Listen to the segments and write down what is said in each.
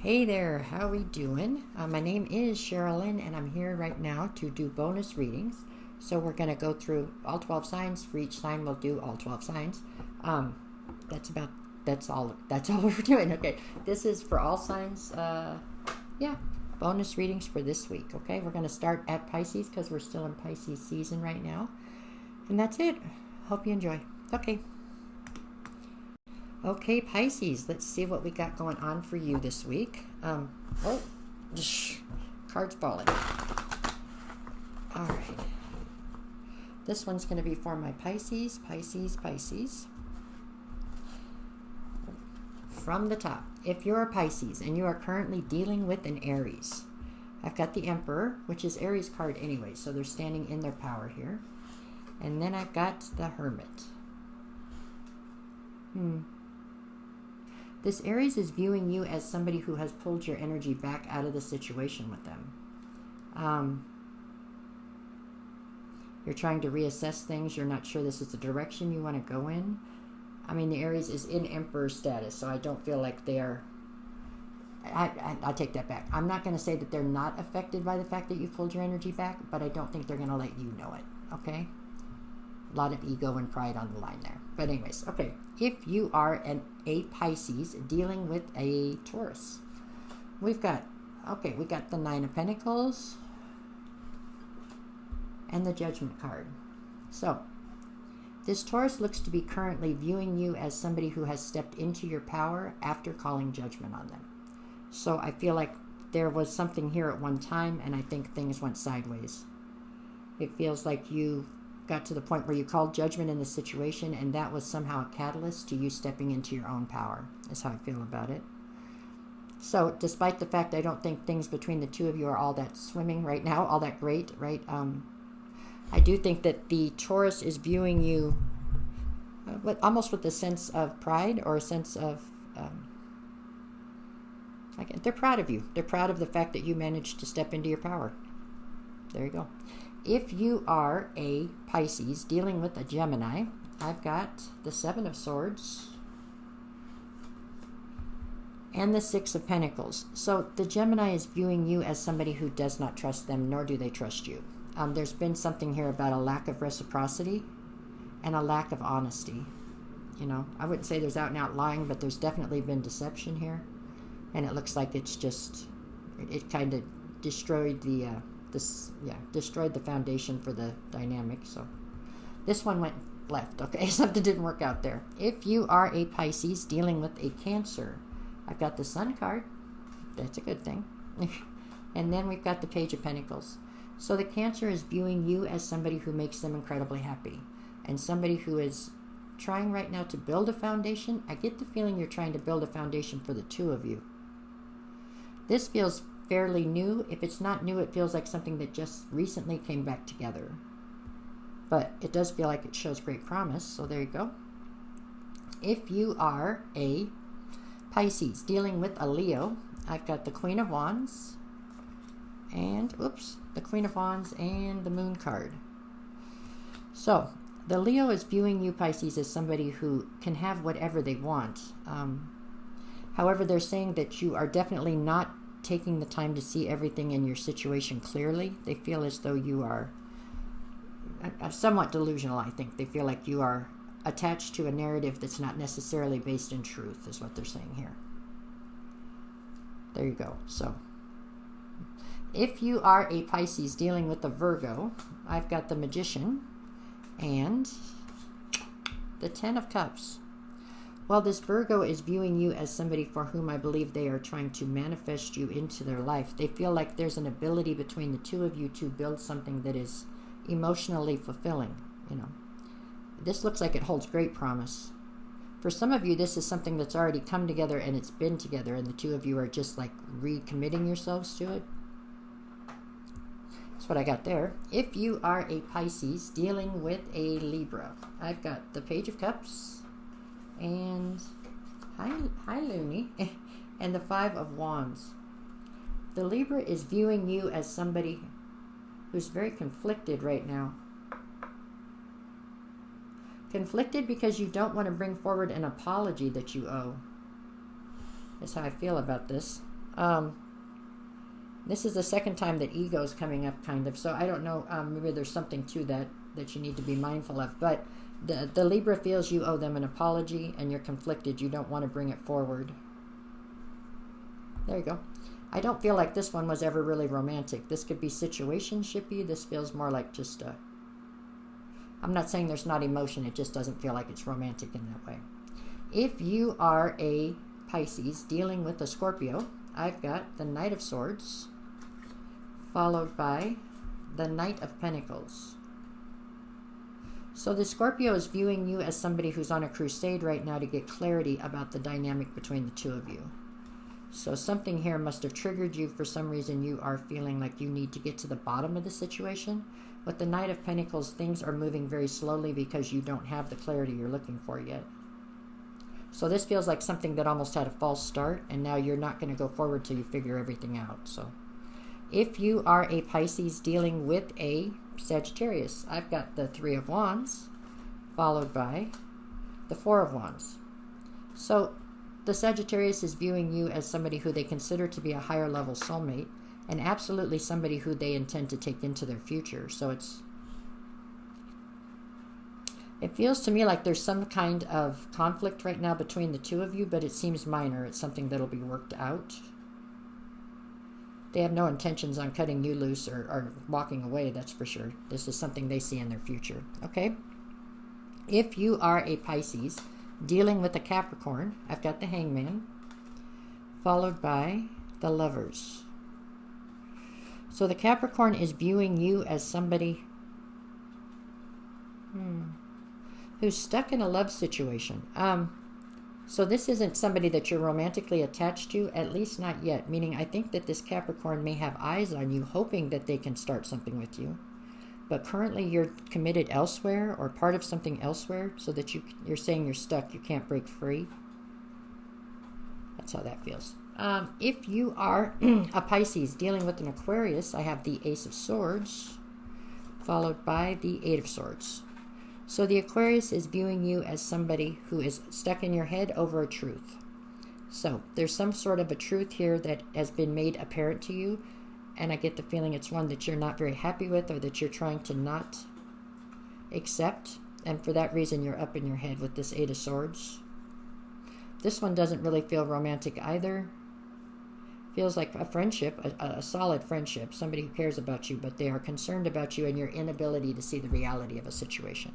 Hey there, how we doing? My name is Sherilyn and I'm here right now to do bonus readings. So we're going to go through all 12 signs. For each sign we'll do all 12 signs. That's all we're doing. Okay, this is for all signs. Bonus readings for this week. Okay, we're going to start at Pisces because we're still in Pisces season right now. And that's it. Hope you enjoy. Okay, Pisces, let's see what we got going on for you this week. Cards falling. All right. This one's going to be for my Pisces. From the top, if you're a Pisces and you are currently dealing with an Aries, I've got the Emperor, which is Aries card anyway, so they're standing in their power here. And then I've got the Hermit. This Aries is viewing you as somebody who has pulled your energy back out of the situation with them. You're trying to reassess things. You're not sure this is the direction you want to go in. I mean, the Aries is in Emperor status, so I don't feel like they are... I take that back. I'm not going to say that they're not affected by the fact that you pulled your energy back, but I don't think they're going to let you know it, okay? A lot of ego and pride on the line there. But anyways, okay. If you are a Pisces dealing with a Taurus, we got the Nine of Pentacles and the Judgment card. So, this Taurus looks to be currently viewing you as somebody who has stepped into your power after calling judgment on them. So, I feel like there was something here at one time, and I think things went sideways. It feels like you got to the point where you called judgment in the situation, and that was somehow a catalyst to you stepping into your own power, is how I feel about it. So, despite the fact I don't think things between the two of you are all that swimming right now, all that great, right? I do think that the Taurus is viewing you almost with a sense of pride or a sense of... they're proud of you. They're proud of the fact that you managed to step into your power. There you go. If you are a Pisces dealing with a Gemini, I've got the Seven of Swords and the Six of Pentacles. So the Gemini is viewing you as somebody who does not trust them, nor do they trust you. There's been something here about a lack of reciprocity and a lack of honesty. You know, I wouldn't say there's out and out lying, but there's definitely been deception here. And it looks like it's just, it kind of destroyed destroyed the foundation for the dynamic. So this one went left. Okay, something didn't work out there. If you are a Pisces dealing with a Cancer, I've got the Sun card. That's a good thing. And then we've got the Page of Pentacles. So the Cancer is viewing you as somebody who makes them incredibly happy, and somebody who is trying right now to build a foundation. I get the feeling you're trying to build a foundation for the two of you. This feels fairly new. If it's not new, it feels like something that just recently came back together. But it does feel like it shows great promise, so there you go. If you are a Pisces dealing with a Leo, I've got the Queen of Wands and, the Queen of Wands and the Moon card. So, the Leo is viewing you, Pisces, as somebody who can have whatever they want. However, they're saying that you are definitely not taking the time to see everything in your situation clearly. They feel as though you are somewhat delusional, I think. They feel like you are attached to a narrative that's not necessarily based in truth, is what they're saying here. There you go. So, if you are a Pisces dealing with a Virgo, I've got the Magician and the Ten of Cups. Well, this Virgo is viewing you as somebody for whom I believe they are trying to manifest you into their life. They feel like there's an ability between the two of you to build something that is emotionally fulfilling, you know. This looks like it holds great promise. For some of you, this is something that's already come together and it's been together, and the two of you are just like recommitting yourselves to it. That's what I got there. If you are a Pisces dealing with a Libra, I've got the Page of Cups and hi Looney and the Five of Wands. The Libra is viewing you as somebody who's very conflicted right now. Conflicted because you don't want to bring forward an apology that you owe. That's how I feel about this. This is the second time that ego is coming up, kind of. So I don't know, maybe there's something to that you need to be mindful of. But the Libra feels you owe them an apology and you're conflicted. You don't want to bring it forward. There you go. I don't feel like this one was ever really romantic. This could be situationshipy. This feels more like just a... I'm not saying there's not emotion. It just doesn't feel like it's romantic in that way. If you are a Pisces dealing with a Scorpio, I've got the Knight of Swords, followed by the Knight of Pentacles. So the Scorpio is viewing you as somebody who's on a crusade right now to get clarity about the dynamic between the two of you. So something here must have triggered you for some reason. You are feeling like you need to get to the bottom of the situation. With the Knight of Pentacles, things are moving very slowly because you don't have the clarity you're looking for yet. So this feels like something that almost had a false start, and now you're not going to go forward till you figure everything out. So if you are a Pisces dealing with a Sagittarius, I've got the Three of Wands, followed by the Four of Wands. So the Sagittarius is viewing you as somebody who they consider to be a higher level soulmate, and absolutely somebody who they intend to take into their future. So it feels to me like there's some kind of conflict right now between the two of you, but it seems minor. It's something that'll be worked out. They have no intentions on cutting you loose or walking away, that's for sure. This is something they see in their future. Okay? If you are a Pisces dealing with a Capricorn, I've got the Hangman, followed by the Lovers. So the Capricorn is viewing you as somebody who's stuck in a love situation. So this isn't somebody that you're romantically attached to, at least not yet. Meaning I think that this Capricorn may have eyes on you, hoping that they can start something with you. But currently you're committed elsewhere or part of something elsewhere, so that you're saying you're stuck, you can't break free. That's how that feels. If you are a Pisces dealing with an Aquarius, I have the Ace of Swords, followed by the Eight of Swords. So the Aquarius is viewing you as somebody who is stuck in your head over a truth. So there's some sort of a truth here that has been made apparent to you, and I get the feeling it's one that you're not very happy with or that you're trying to not accept, and for that reason you're up in your head with this Eight of Swords. This one doesn't really feel romantic either. Feels like a friendship, a solid friendship, somebody who cares about you, but they are concerned about you and your inability to see the reality of a situation.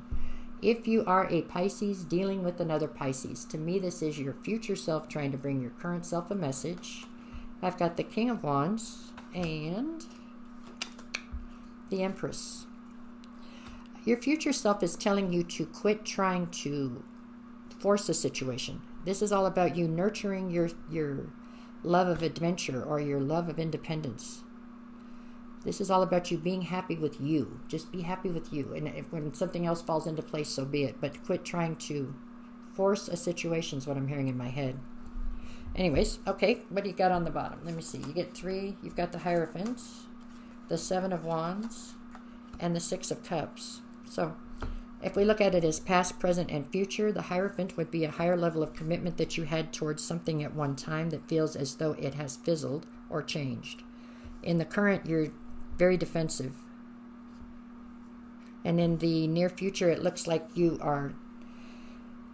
If you are a Pisces dealing with another Pisces, to me this is your future self trying to bring your current self a message. I've got the King of Wands and the Empress. Your future self is telling you to quit trying to force a situation. This is all about you nurturing your love of adventure or your love of independence. This is all about you being happy with you. Just be happy with you. And when something else falls into place, so be it. But quit trying to force a situation is what I'm hearing in my head. Anyways, okay, what do you got on the bottom? Let me see. You get three. You've got the Hierophant, the Seven of Wands, and the Six of Cups. So if we look at it as past, present, and future, the Hierophant would be a higher level of commitment that you had towards something at one time that feels as though it has fizzled or changed. In the current, you're very defensive. And in the near future, it looks like you are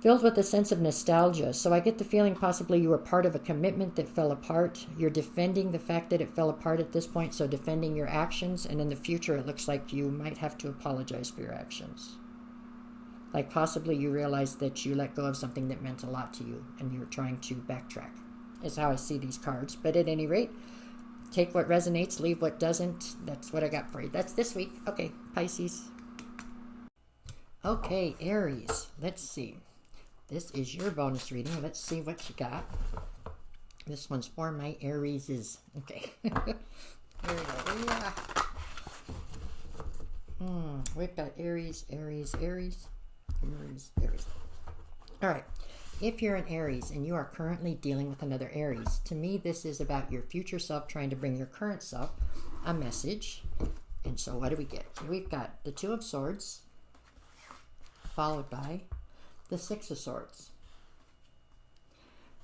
filled with a sense of nostalgia. So I get the feeling possibly you were part of a commitment that fell apart. You're defending the fact that it fell apart at this point, so defending your actions. And in the future, it looks like you might have to apologize for your actions. Like possibly you realize that you let go of something that meant a lot to you and you're trying to backtrack, is how I see these cards. But at any rate, take what resonates, leave what doesn't. That's what I got for you. That's this week. Okay, Pisces. Okay, Aries. Let's see. This is your bonus reading. Let's see what you got. This one's for my Arieses. Okay. Here we go. Yeah. We've got Aries, Aries, Aries. Aries. All right. If you're an Aries and you are currently dealing with another Aries, to me this is about your future self trying to bring your current self a message. And so what do we get? We've got the Two of Swords, followed by the Six of Swords.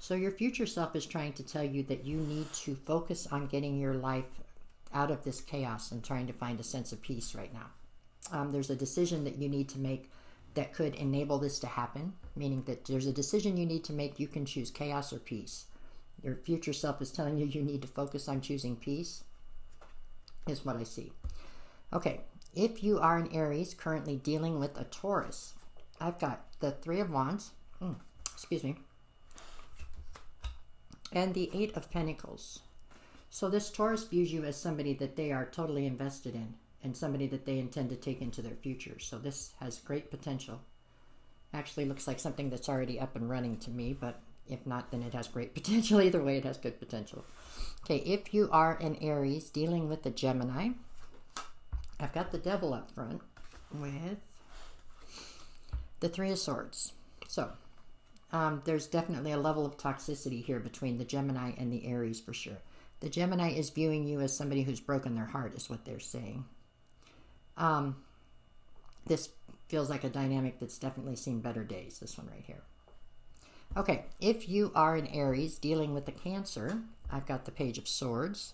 So your future self is trying to tell you that you need to focus on getting your life out of this chaos and trying to find a sense of peace right now. There's a decision that you need to make that could enable this to happen, meaning that there's a decision you need to make. You can choose chaos or peace. Your future self is telling you you need to focus on choosing peace, is what I see. Okay, if you are an Aries currently dealing with a Taurus, I've got the Three of Wands, excuse me, and the Eight of Pentacles. So this Taurus views you as somebody that they are totally invested in and somebody that they intend to take into their future. So this has great potential. Actually looks like something that's already up and running to me, but if not, then it has great potential. Either way, it has good potential. Okay, if you are an Aries dealing with a Gemini, I've got the Devil up front with the Three of Swords. So there's definitely a level of toxicity here between the Gemini and the Aries for sure. The Gemini is viewing you as somebody who's broken their heart, is what they're saying. This feels like a dynamic that's definitely seen better days, this one right here. Okay, if you are an Aries dealing with a Cancer, I've got the Page of Swords.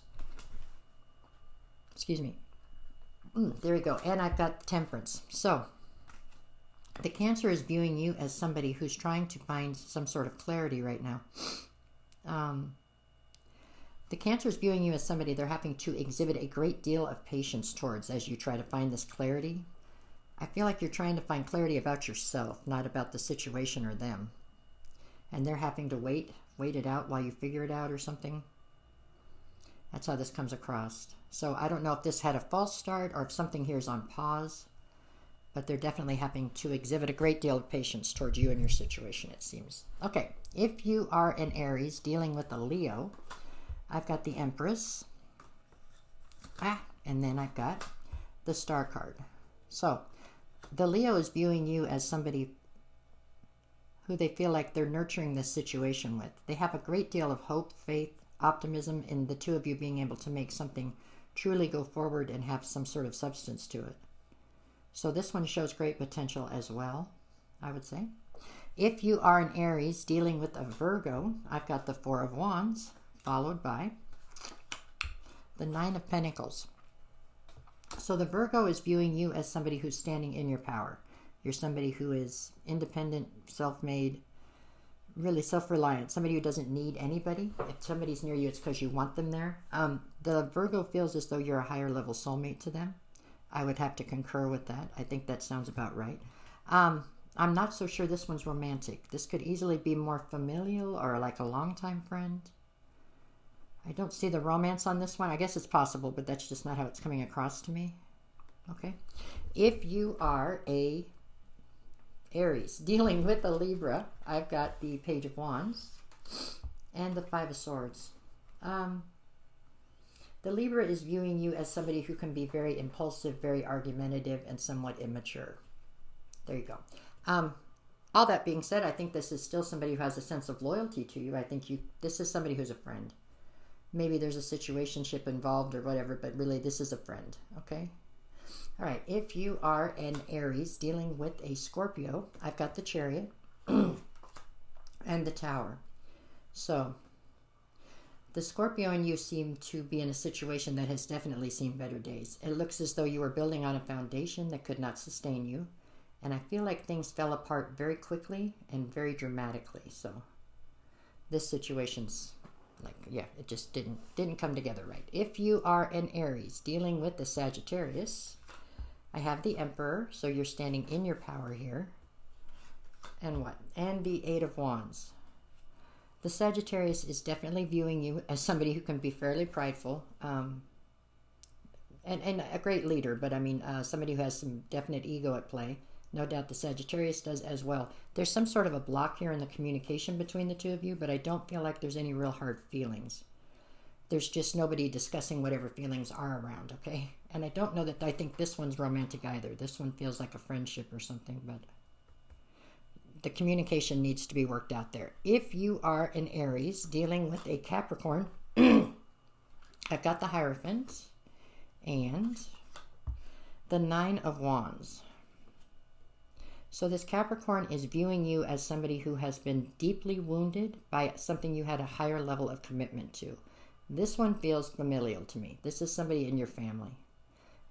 Excuse me. There we go. And I've got Temperance. So the Cancer is viewing you as somebody who's trying to find some sort of clarity right now. The Cancer is viewing you as somebody they're having to exhibit a great deal of patience towards as you try to find this clarity. I feel like you're trying to find clarity about yourself, not about the situation or them. And they're having to wait it out while you figure it out or something. That's how this comes across. So I don't know if this had a false start or if something here is on pause, but they're definitely having to exhibit a great deal of patience towards you and your situation, it seems. Okay, if you are an Aries dealing with a Leo, I've got the Empress, and then I've got the Star card. So the Leo is viewing you as somebody who they feel like they're nurturing this situation with. They have a great deal of hope, faith, optimism in the two of you being able to make something truly go forward and have some sort of substance to it. So this one shows great potential as well, I would say. If you are an Aries dealing with a Virgo, I've got the Four of Wands, followed by the Nine of Pentacles. So the Virgo is viewing you as somebody who's standing in your power. You're somebody who is independent, self-made, really self-reliant, somebody who doesn't need anybody. If somebody's near you, it's because you want them there. The Virgo feels as though you're a higher level soulmate to them. I would have to concur with that. I think that sounds about right. I'm not so sure this one's romantic. This could easily be more familial or like a longtime friend. I don't see the romance on this one. I guess it's possible, but that's just not how it's coming across to me. Okay. If you are a Aries dealing with a Libra, I've got the Page of Wands and the Five of Swords. The Libra is viewing you as somebody who can be very impulsive, very argumentative, and somewhat immature. There you go. All that being said, I think this is still somebody who has a sense of loyalty to you. I think this is somebody who's a friend. Maybe there's a situationship involved or whatever, but really this is a friend, okay? All right, if you are an Aries dealing with a Scorpio, I've got the Chariot and the Tower. So the Scorpio and you seem to be in a situation that has definitely seen better days. It looks as though you were building on a foundation that could not sustain you. And I feel like things fell apart very quickly and very dramatically. So this situation's like, yeah, it just didn't come together right. If you are an Aries dealing with the Sagittarius, I have the Emperor, so you're standing in your power here. And what? And the Eight of Wands. The Sagittarius is definitely viewing you as somebody who can be fairly prideful, and a great leader, but I mean, somebody who has some definite ego at play. No doubt the Sagittarius does as well. There's some sort of a block here in the communication between the two of you, but I don't feel like there's any real hard feelings. There's just nobody discussing whatever feelings are around, okay? And I don't know that I think this one's romantic either. This one feels like a friendship or something, but the communication needs to be worked out there. If you are an Aries dealing with a Capricorn, I've got the Hierophant and the Nine of Wands. So this Capricorn is viewing you as somebody who has been deeply wounded by something you had a higher level of commitment to. This one feels familial to me. This is somebody in your family.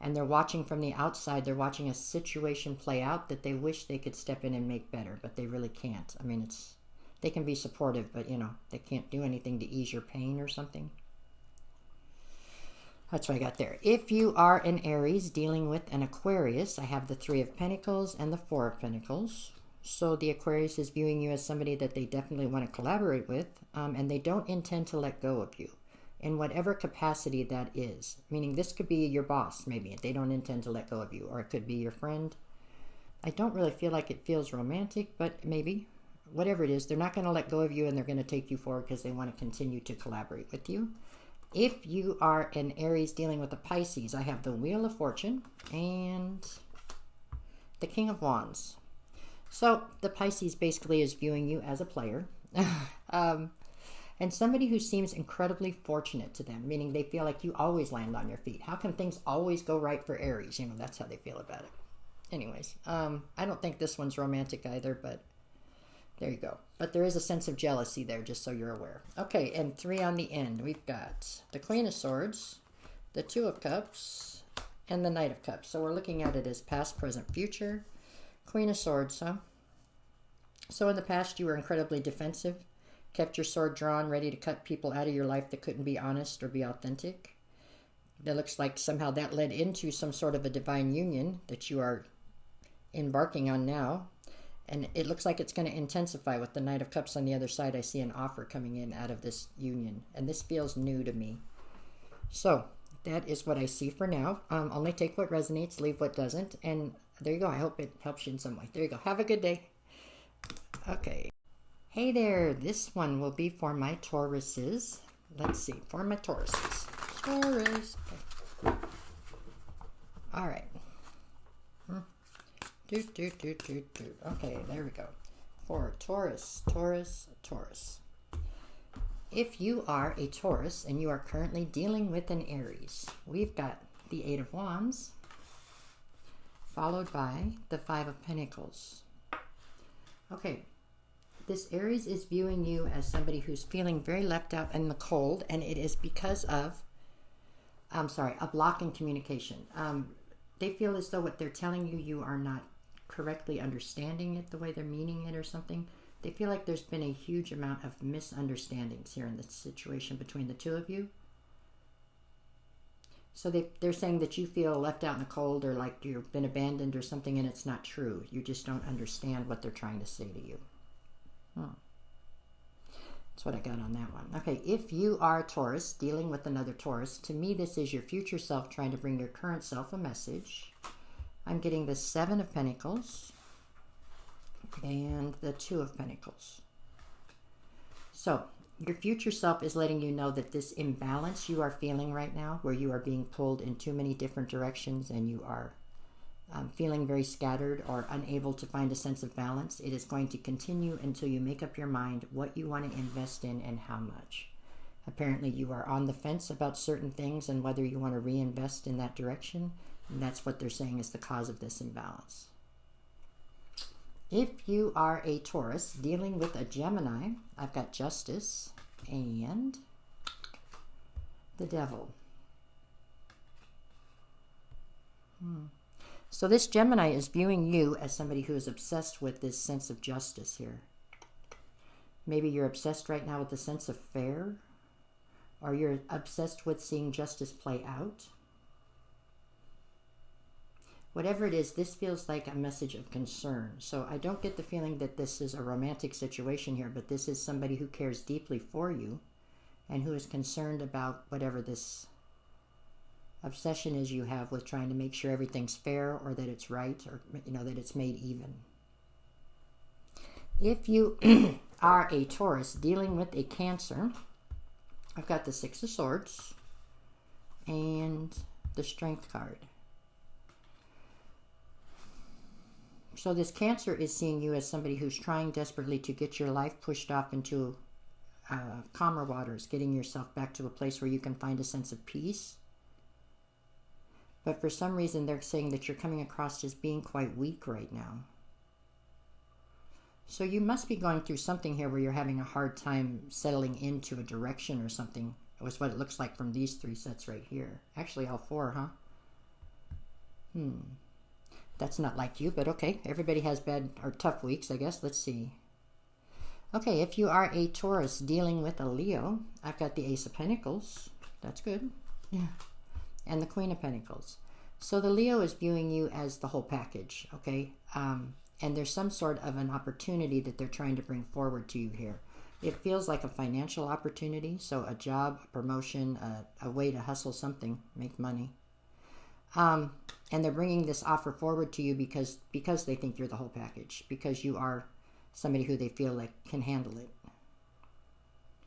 And they're watching from the outside. They're watching a situation play out that they wish they could step in and make better, but they really can't. I mean, they can be supportive, but, you know, they can't do anything to ease your pain or something. That's what I got there. If you are an Aries dealing with an Aquarius, I have the Three of Pentacles and the Four of Pentacles. So the Aquarius is viewing you as somebody that they definitely want to collaborate with, and they don't intend to let go of you in whatever capacity that is. Meaning this could be your boss, maybe. They don't intend to let go of you, or it could be your friend. I don't really feel like it feels romantic, but maybe. Whatever it is, they're not going to let go of you, and they're going to take you forward because they want to continue to collaborate with you. If you are an Aries dealing with a Pisces, I have the Wheel of Fortune and the King of Wands. So the Pisces basically is viewing you as a player. And somebody who seems incredibly fortunate to them, meaning they feel like you always land on your feet. How can things always go right for Aries? You know, that's how they feel about it. Anyways, I don't think this one's romantic either, but there you go. But there is a sense of jealousy there, just so you're aware. Okay, and 3 on the end. We've got the Queen of Swords, the Two of Cups, and the Knight of Cups. So we're looking at it as past, present, future. Queen of Swords, huh? So in the past, you were incredibly defensive, kept your sword drawn, ready to cut people out of your life that couldn't be honest or be authentic. It looks like somehow that led into some sort of a divine union that you are embarking on now. And it looks like it's going to intensify with the Knight of Cups on the other side. I see an offer coming in out of this union. And this feels new to me. So that is what I see for now. Only take what resonates, leave what doesn't. And there you go. I hope it helps you in some way. There you go. Have a good day. Okay. Hey there. This one will be for my Tauruses. Let's see. For my Tauruses. Taurus. Okay. All right. Okay, there we go. For Taurus, Taurus, Taurus. If you are a Taurus and you are currently dealing with an Aries, we've got the Eight of Wands, followed by the Five of Pentacles. Okay, this Aries is viewing you as somebody who's feeling very left out in the cold, and it is because of, a block in communication. They feel as though what they're telling you, you are not correctly understanding it the way they're meaning it or something. They feel like there's been a huge amount of misunderstandings here in this situation between the two of you. So they're saying that you feel left out in the cold, or like you've been abandoned or something, and it's not true. You just don't understand what they're trying to say to you. That's what I got on that one. Okay, if you are a Taurus dealing with another Taurus, to me this is your future self trying to bring your current self a message. I'm getting the Seven of Pentacles and the Two of Pentacles. So your future self is letting you know that this imbalance you are feeling right now, where you are being pulled in too many different directions and you are feeling very scattered or unable to find a sense of balance, it is going to continue until you make up your mind what you want to invest in and how much. Apparently you are on the fence about certain things and whether you want to reinvest in that direction, and that's what they're saying is the cause of this imbalance. If you are a Taurus dealing with a Gemini, I've got Justice and the Devil. So this Gemini is viewing you as somebody who is obsessed with this sense of justice here. Maybe you're obsessed right now with the sense of fair, or you're obsessed with seeing justice play out. Whatever it is, this feels like a message of concern. So I don't get the feeling that this is a romantic situation here, but this is somebody who cares deeply for you and who is concerned about whatever this obsession is you have with trying to make sure everything's fair, or that it's right, or that it's made even. If you are a Taurus dealing with a Cancer, I've got the Six of Swords and the Strength card. So this Cancer is seeing you as somebody who's trying desperately to get your life pushed off into calmer waters, getting yourself back to a place where you can find a sense of peace. But for some reason, they're saying that you're coming across as being quite weak right now. So you must be going through something here where you're having a hard time settling into a direction or something. It was what it looks like from these 3 sets right here. Actually, all 4, huh? That's not like you, but okay. Everybody has bad or tough weeks, I guess. Let's see. Okay, if you are a Taurus dealing with a Leo, I've got the Ace of Pentacles. That's good. Yeah. And the Queen of Pentacles. So the Leo is viewing you as the whole package, okay? And there's some sort of an opportunity that they're trying to bring forward to you here. It feels like a financial opportunity, so a job, a promotion, a way to hustle something, make money. And they're bringing this offer forward to you because they think you're the whole package, because you are somebody who they feel like can handle it.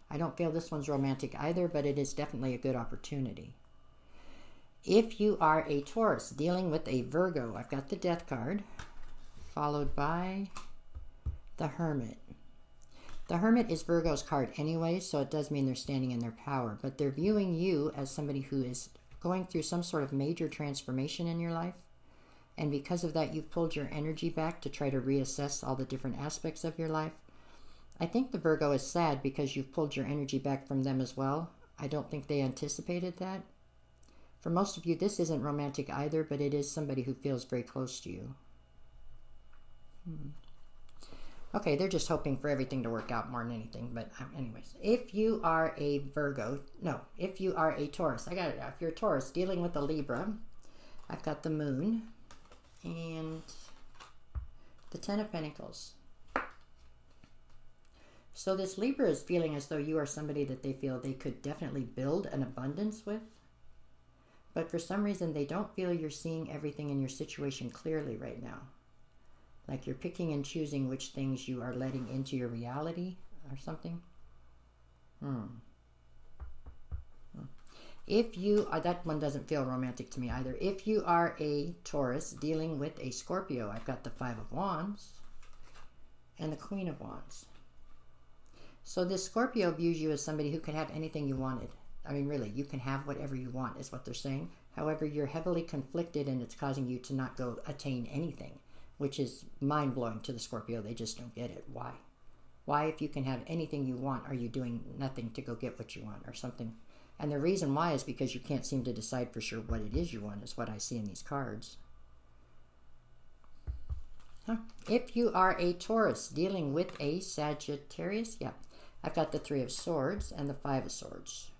I don't feel this one's romantic either, but it is definitely a good opportunity. If you are a Taurus dealing with a Virgo, I've got the Death card, followed by the Hermit. The Hermit is Virgo's card anyway, so it does mean they're standing in their power, but they're viewing you as somebody who is going through some sort of major transformation in your life. And because of that, you've pulled your energy back to try to reassess all the different aspects of your life. I think the Virgo is sad because you've pulled your energy back from them as well. I don't think they anticipated that. For most of you, this isn't romantic either, but it is somebody who feels very close to you. Okay, they're just hoping for everything to work out more than anything. But anyways, if you are a Virgo, no, if you are a Taurus, I got it now. If you're a Taurus dealing with a Libra, I've got the Moon and the Ten of Pentacles. So this Libra is feeling as though you are somebody that they feel they could definitely build an abundance with. But for some reason, they don't feel you're seeing everything in your situation clearly right now. Like you're picking and choosing which things you are letting into your reality or something. If you, that one doesn't feel romantic to me either. If you are a Taurus dealing with a Scorpio, I've got the Five of Wands and the Queen of Wands. So this Scorpio views you as somebody who can have anything you wanted. I mean, really, you can have whatever you want is what they're saying. However, you're heavily conflicted and it's causing you to not go attain anything, which is mind-blowing to the Scorpio. They just don't get it. Why? Why, if you can have anything you want, are you doing nothing to go get what you want or something? And the reason why is because you can't seem to decide for sure what it is you want, is what I see in these cards. If you are a Taurus dealing with a Sagittarius, yeah, I've got the Three of Swords and the Five of Swords.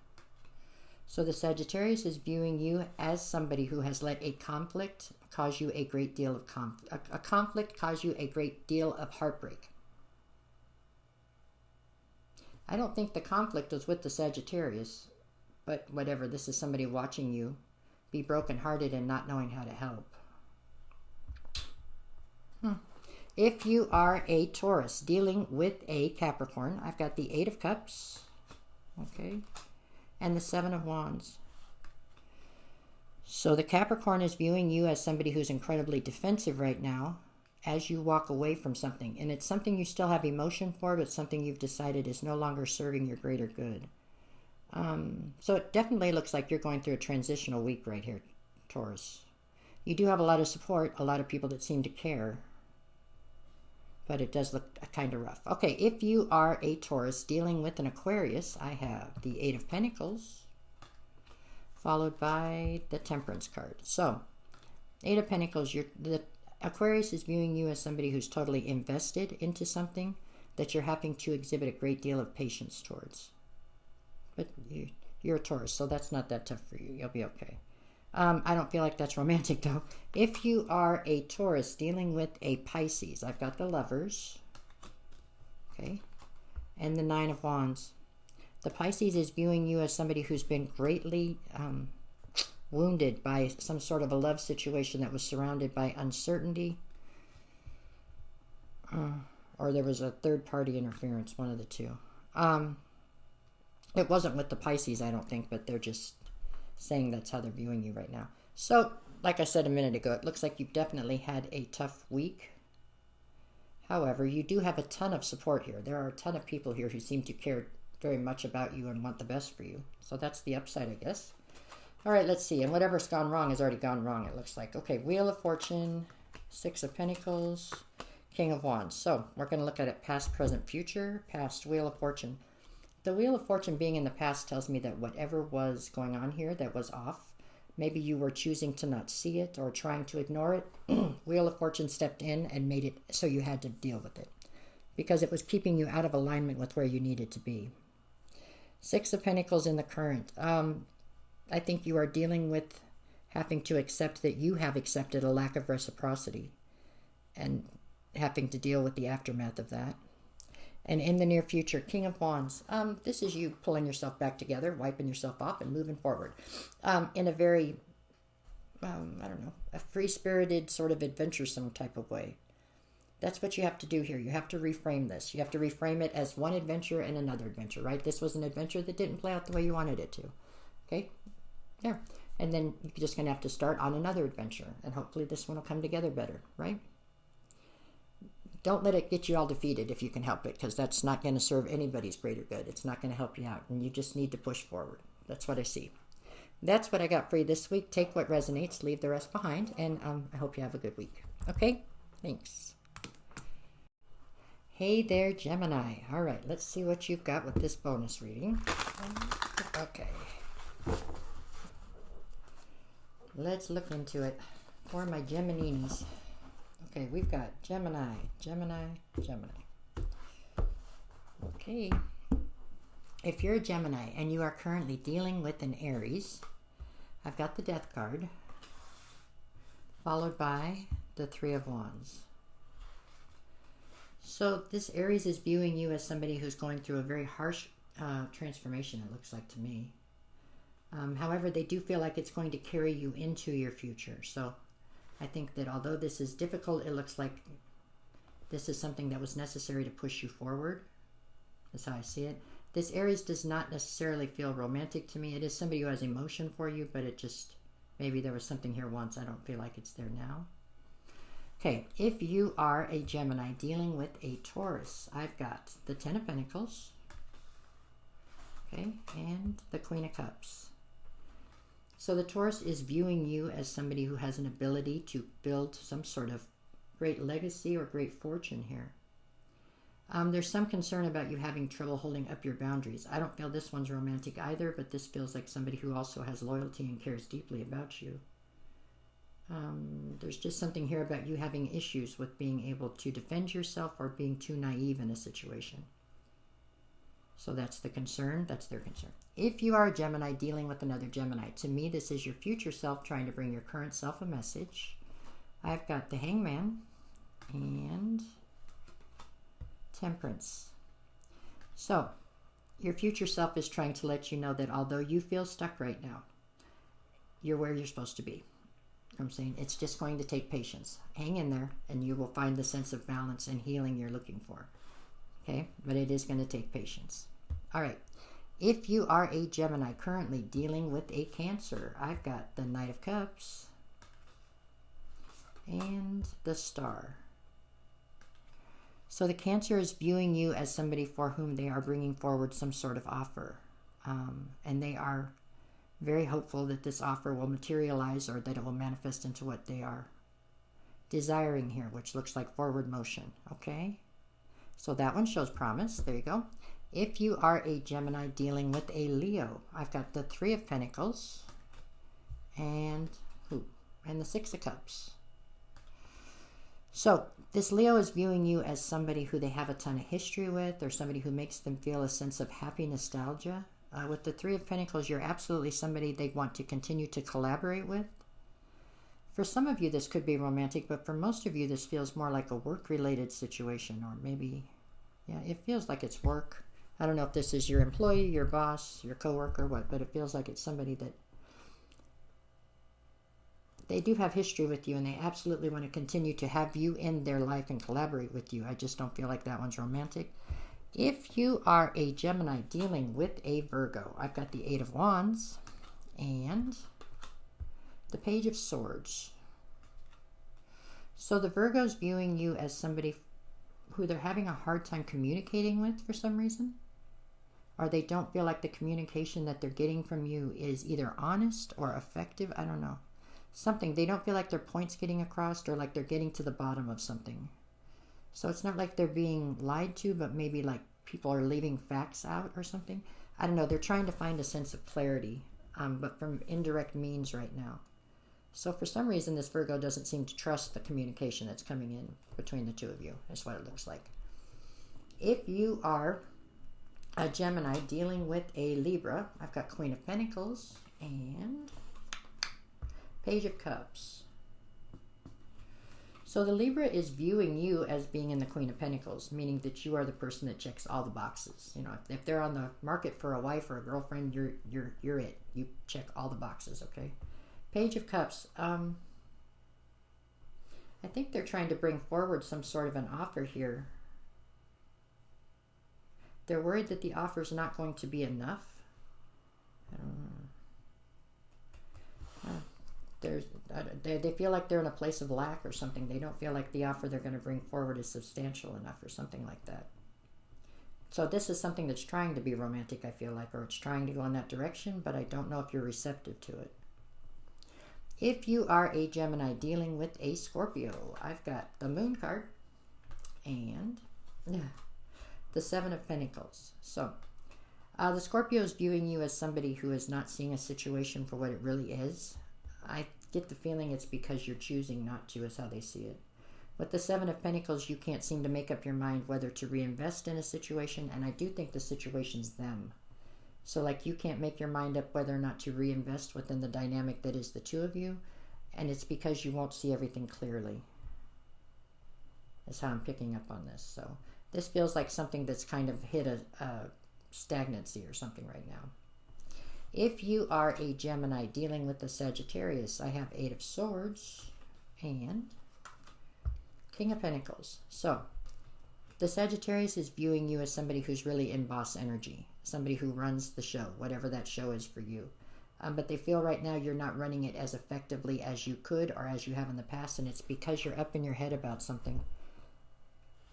So the Sagittarius is viewing you as somebody who has let a conflict cause you a great deal of a conflict cause you a great deal of heartbreak. I don't think the conflict was with the Sagittarius, but whatever, this is somebody watching you be brokenhearted and not knowing how to help. If you are a Taurus dealing with a Capricorn, I've got the Eight of Cups, okay, and the Seven of Wands. So the Capricorn is viewing you as somebody who's incredibly defensive right now as you walk away from something. And it's something you still have emotion for, but something you've decided is no longer serving your greater good. So it definitely looks like you're going through a transitional week right here, Taurus. You do have a lot of support, a lot of people that seem to care, but it does look kind of rough. Okay, if you are a Taurus dealing with an Aquarius, I have the Eight of Pentacles, followed by the Temperance card. So, Eight of Pentacles, the Aquarius is viewing you as somebody who's totally invested into something that you're having to exhibit a great deal of patience towards. But you're a Taurus, so that's not that tough for you. You'll be okay. I don't feel like that's romantic, though. If you are a Taurus dealing with a Pisces, I've got the Lovers, okay, and the Nine of Wands. The Pisces is viewing you as somebody who's been greatly wounded by some sort of a love situation that was surrounded by uncertainty, or there was a third-party interference, one of the two. It wasn't with the Pisces, I don't think, but they're just saying that's how they're viewing you right now. So, like I said a minute ago, it looks like you've definitely had a tough week. However, you do have a ton of support here. There are a ton of people here who seem to care very much about you and want the best for you. So that's the upside, I guess. All right, let's see. And whatever's gone wrong has already gone wrong, it looks like. Okay, Wheel of Fortune, Six of Pentacles, King of Wands. So we're going to look at it past, present, future, past, Wheel of Fortune. The Wheel of Fortune being in the past tells me that whatever was going on here that was off, maybe you were choosing to not see it or trying to ignore it. Wheel of Fortune stepped in and made it so you had to deal with it because it was keeping you out of alignment with where you needed to be. Six of Pentacles in the current. I think you are dealing with having to accept that you have accepted a lack of reciprocity and having to deal with the aftermath of that. And in the near future, King of Wands. This is you pulling yourself back together, wiping yourself off, and moving forward in a very, I don't know, a free-spirited, sort of adventuresome type of way. That's what you have to do here. You have to reframe this. You have to reframe it as one adventure and another adventure, right? This was an adventure that didn't play out the way you wanted it to. Okay? There. And then you're just going to have to start on another adventure. And hopefully this one will come together better, right? Don't let it get you all defeated if you can help it, because that's not going to serve anybody's greater good. It's not going to help you out, and you just need to push forward. That's what I see. That's what I got for you this week. Take what resonates, leave the rest behind, and I hope you have a good week. Okay? Thanks. Hey there, Gemini. All right, let's see what you've got with this bonus reading. Okay. Let's look into it for my Gemininis. Okay, we've got Gemini, Gemini, Gemini. Okay. If you're a Gemini and you are currently dealing with an Aries, I've got the Death card, followed by the Three of Wands. So this Aries is viewing you as somebody who's going through a very harsh transformation, it looks like to me. However, they do feel like it's going to carry you into your future. So I think that although this is difficult, it looks like this is something that was necessary to push you forward. That's how I see it. This Aries does not necessarily feel romantic to me. It is somebody who has emotion for you, but it just, maybe there was something here once. I don't feel like it's there now. Okay, if you are a Gemini dealing with a Taurus, I've got the Ten of Pentacles, okay, and the Queen of Cups. So the Taurus is viewing you as somebody who has an ability to build some sort of great legacy or great fortune here. There's some concern about you having trouble holding up your boundaries. I don't feel this one's romantic either, but this feels like somebody who also has loyalty and cares deeply about you. There's just something here about you having issues with being able to defend yourself or being too naive in a situation. So that's the concern. That's their concern. If you are a Gemini dealing with another Gemini, to me, this is your future self trying to bring your current self a message. I've got the Hangman and Temperance. So your future self is trying to let you know that although you feel stuck right now, you're where you're supposed to be. I'm saying it's just going to take patience. Hang in there and you will find the sense of balance and healing you're looking for. Okay, but it is going to take patience. All right, if you are a Gemini currently dealing with a Cancer, I've got the Knight of Cups and the Star. So the Cancer is viewing you as somebody for whom they are bringing forward some sort of offer. And they are very hopeful that this offer will materialize or that it will manifest into what they are desiring here, which looks like forward motion. Okay? So that one shows promise. There you go. If you are a Gemini dealing with a Leo, I've got the Three of Pentacles and the Six of Cups. So this Leo is viewing you as somebody who they have a ton of history with, or somebody who makes them feel a sense of happy nostalgia. With the Three of Pentacles, you're absolutely somebody they want to continue to collaborate with. For some of you, this could be romantic, but for most of you, this feels more like a work-related situation, or maybe, yeah, it feels like it's work. I don't know if this is your employee, your boss, your coworker, what, but it feels like it's somebody that they do have history with you, and they absolutely want to continue to have you in their life and collaborate with you. I just don't feel like that one's romantic. If you are a Gemini dealing with a Virgo, I've got the Eight of Wands and the Page of Swords. So the Virgo's viewing you as somebody who they're having a hard time communicating with for some reason, or they don't feel like the communication that they're getting from you is either honest or effective. I don't know. Something. They don't feel like their point's getting across, or like they're getting to the bottom of something. So it's not like they're being lied to, but maybe like people are leaving facts out or something. I don't know. They're trying to find a sense of clarity, but from indirect means right now. So for some reason, this Virgo doesn't seem to trust the communication that's coming in between the two of you. That's what it looks like. If you are a Gemini dealing with a Libra, I've got Queen of Pentacles and Page of Cups. So the Libra is viewing you as being in the Queen of Pentacles, meaning that you are the person that checks all the boxes. You know, if they're on the market for a wife or a girlfriend, you're it. You check all the boxes, okay? Page of Cups. I think they're trying to bring forward some sort of an offer here. They're worried that the offer is not going to be enough. They feel like they're in a place of lack or something. They don't feel like the offer they're going to bring forward is substantial enough or something like that. So this is something that's trying to be romantic, I feel like, or it's trying to go in that direction, but I don't know if you're receptive to it. If you are a Gemini dealing with a Scorpio, I've got the Moon card and the Seven of Pentacles. So the Scorpio is viewing you as somebody who is not seeing a situation for what it really is. I get the feeling it's because you're choosing not to, is how they see it. With the Seven of Pentacles, you can't seem to make up your mind whether to reinvest in a situation, and I do think the situation's them. So, like, you can't make your mind up whether or not to reinvest within the dynamic that is the two of you, and it's because you won't see everything clearly. That's how I'm picking up on this. So, this feels like something that's kind of hit a stagnancy or something right now. If you are a Gemini dealing with the Sagittarius, I have Eight of Swords and King of Pentacles. So, the Sagittarius is viewing you as somebody who's really in boss energy, somebody who runs the show, whatever that show is for you. But they feel right now you're not running it as effectively as you could or as you have in the past, and it's because you're up in your head about something.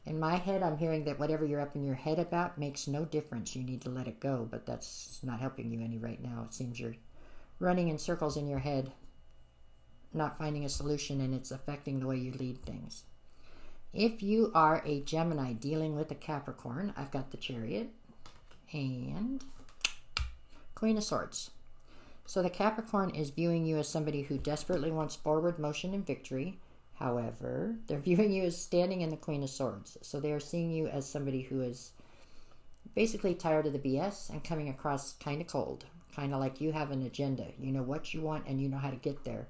In my head, I'm hearing that whatever you're up in your head about makes no difference. You need to let it go, but that's not helping you any right now. It seems you're running in circles in your head, not finding a solution, and it's affecting the way you lead things. If you are a Gemini dealing with a Capricorn, I've got the Chariot and Queen of Swords. So the Capricorn is viewing you as somebody who desperately wants forward motion and victory. However, they're viewing you as standing in the Queen of Swords. So they are seeing you as somebody who is basically tired of the BS and coming across kind of cold. Kind of like you have an agenda. You know what you want and you know how to get there.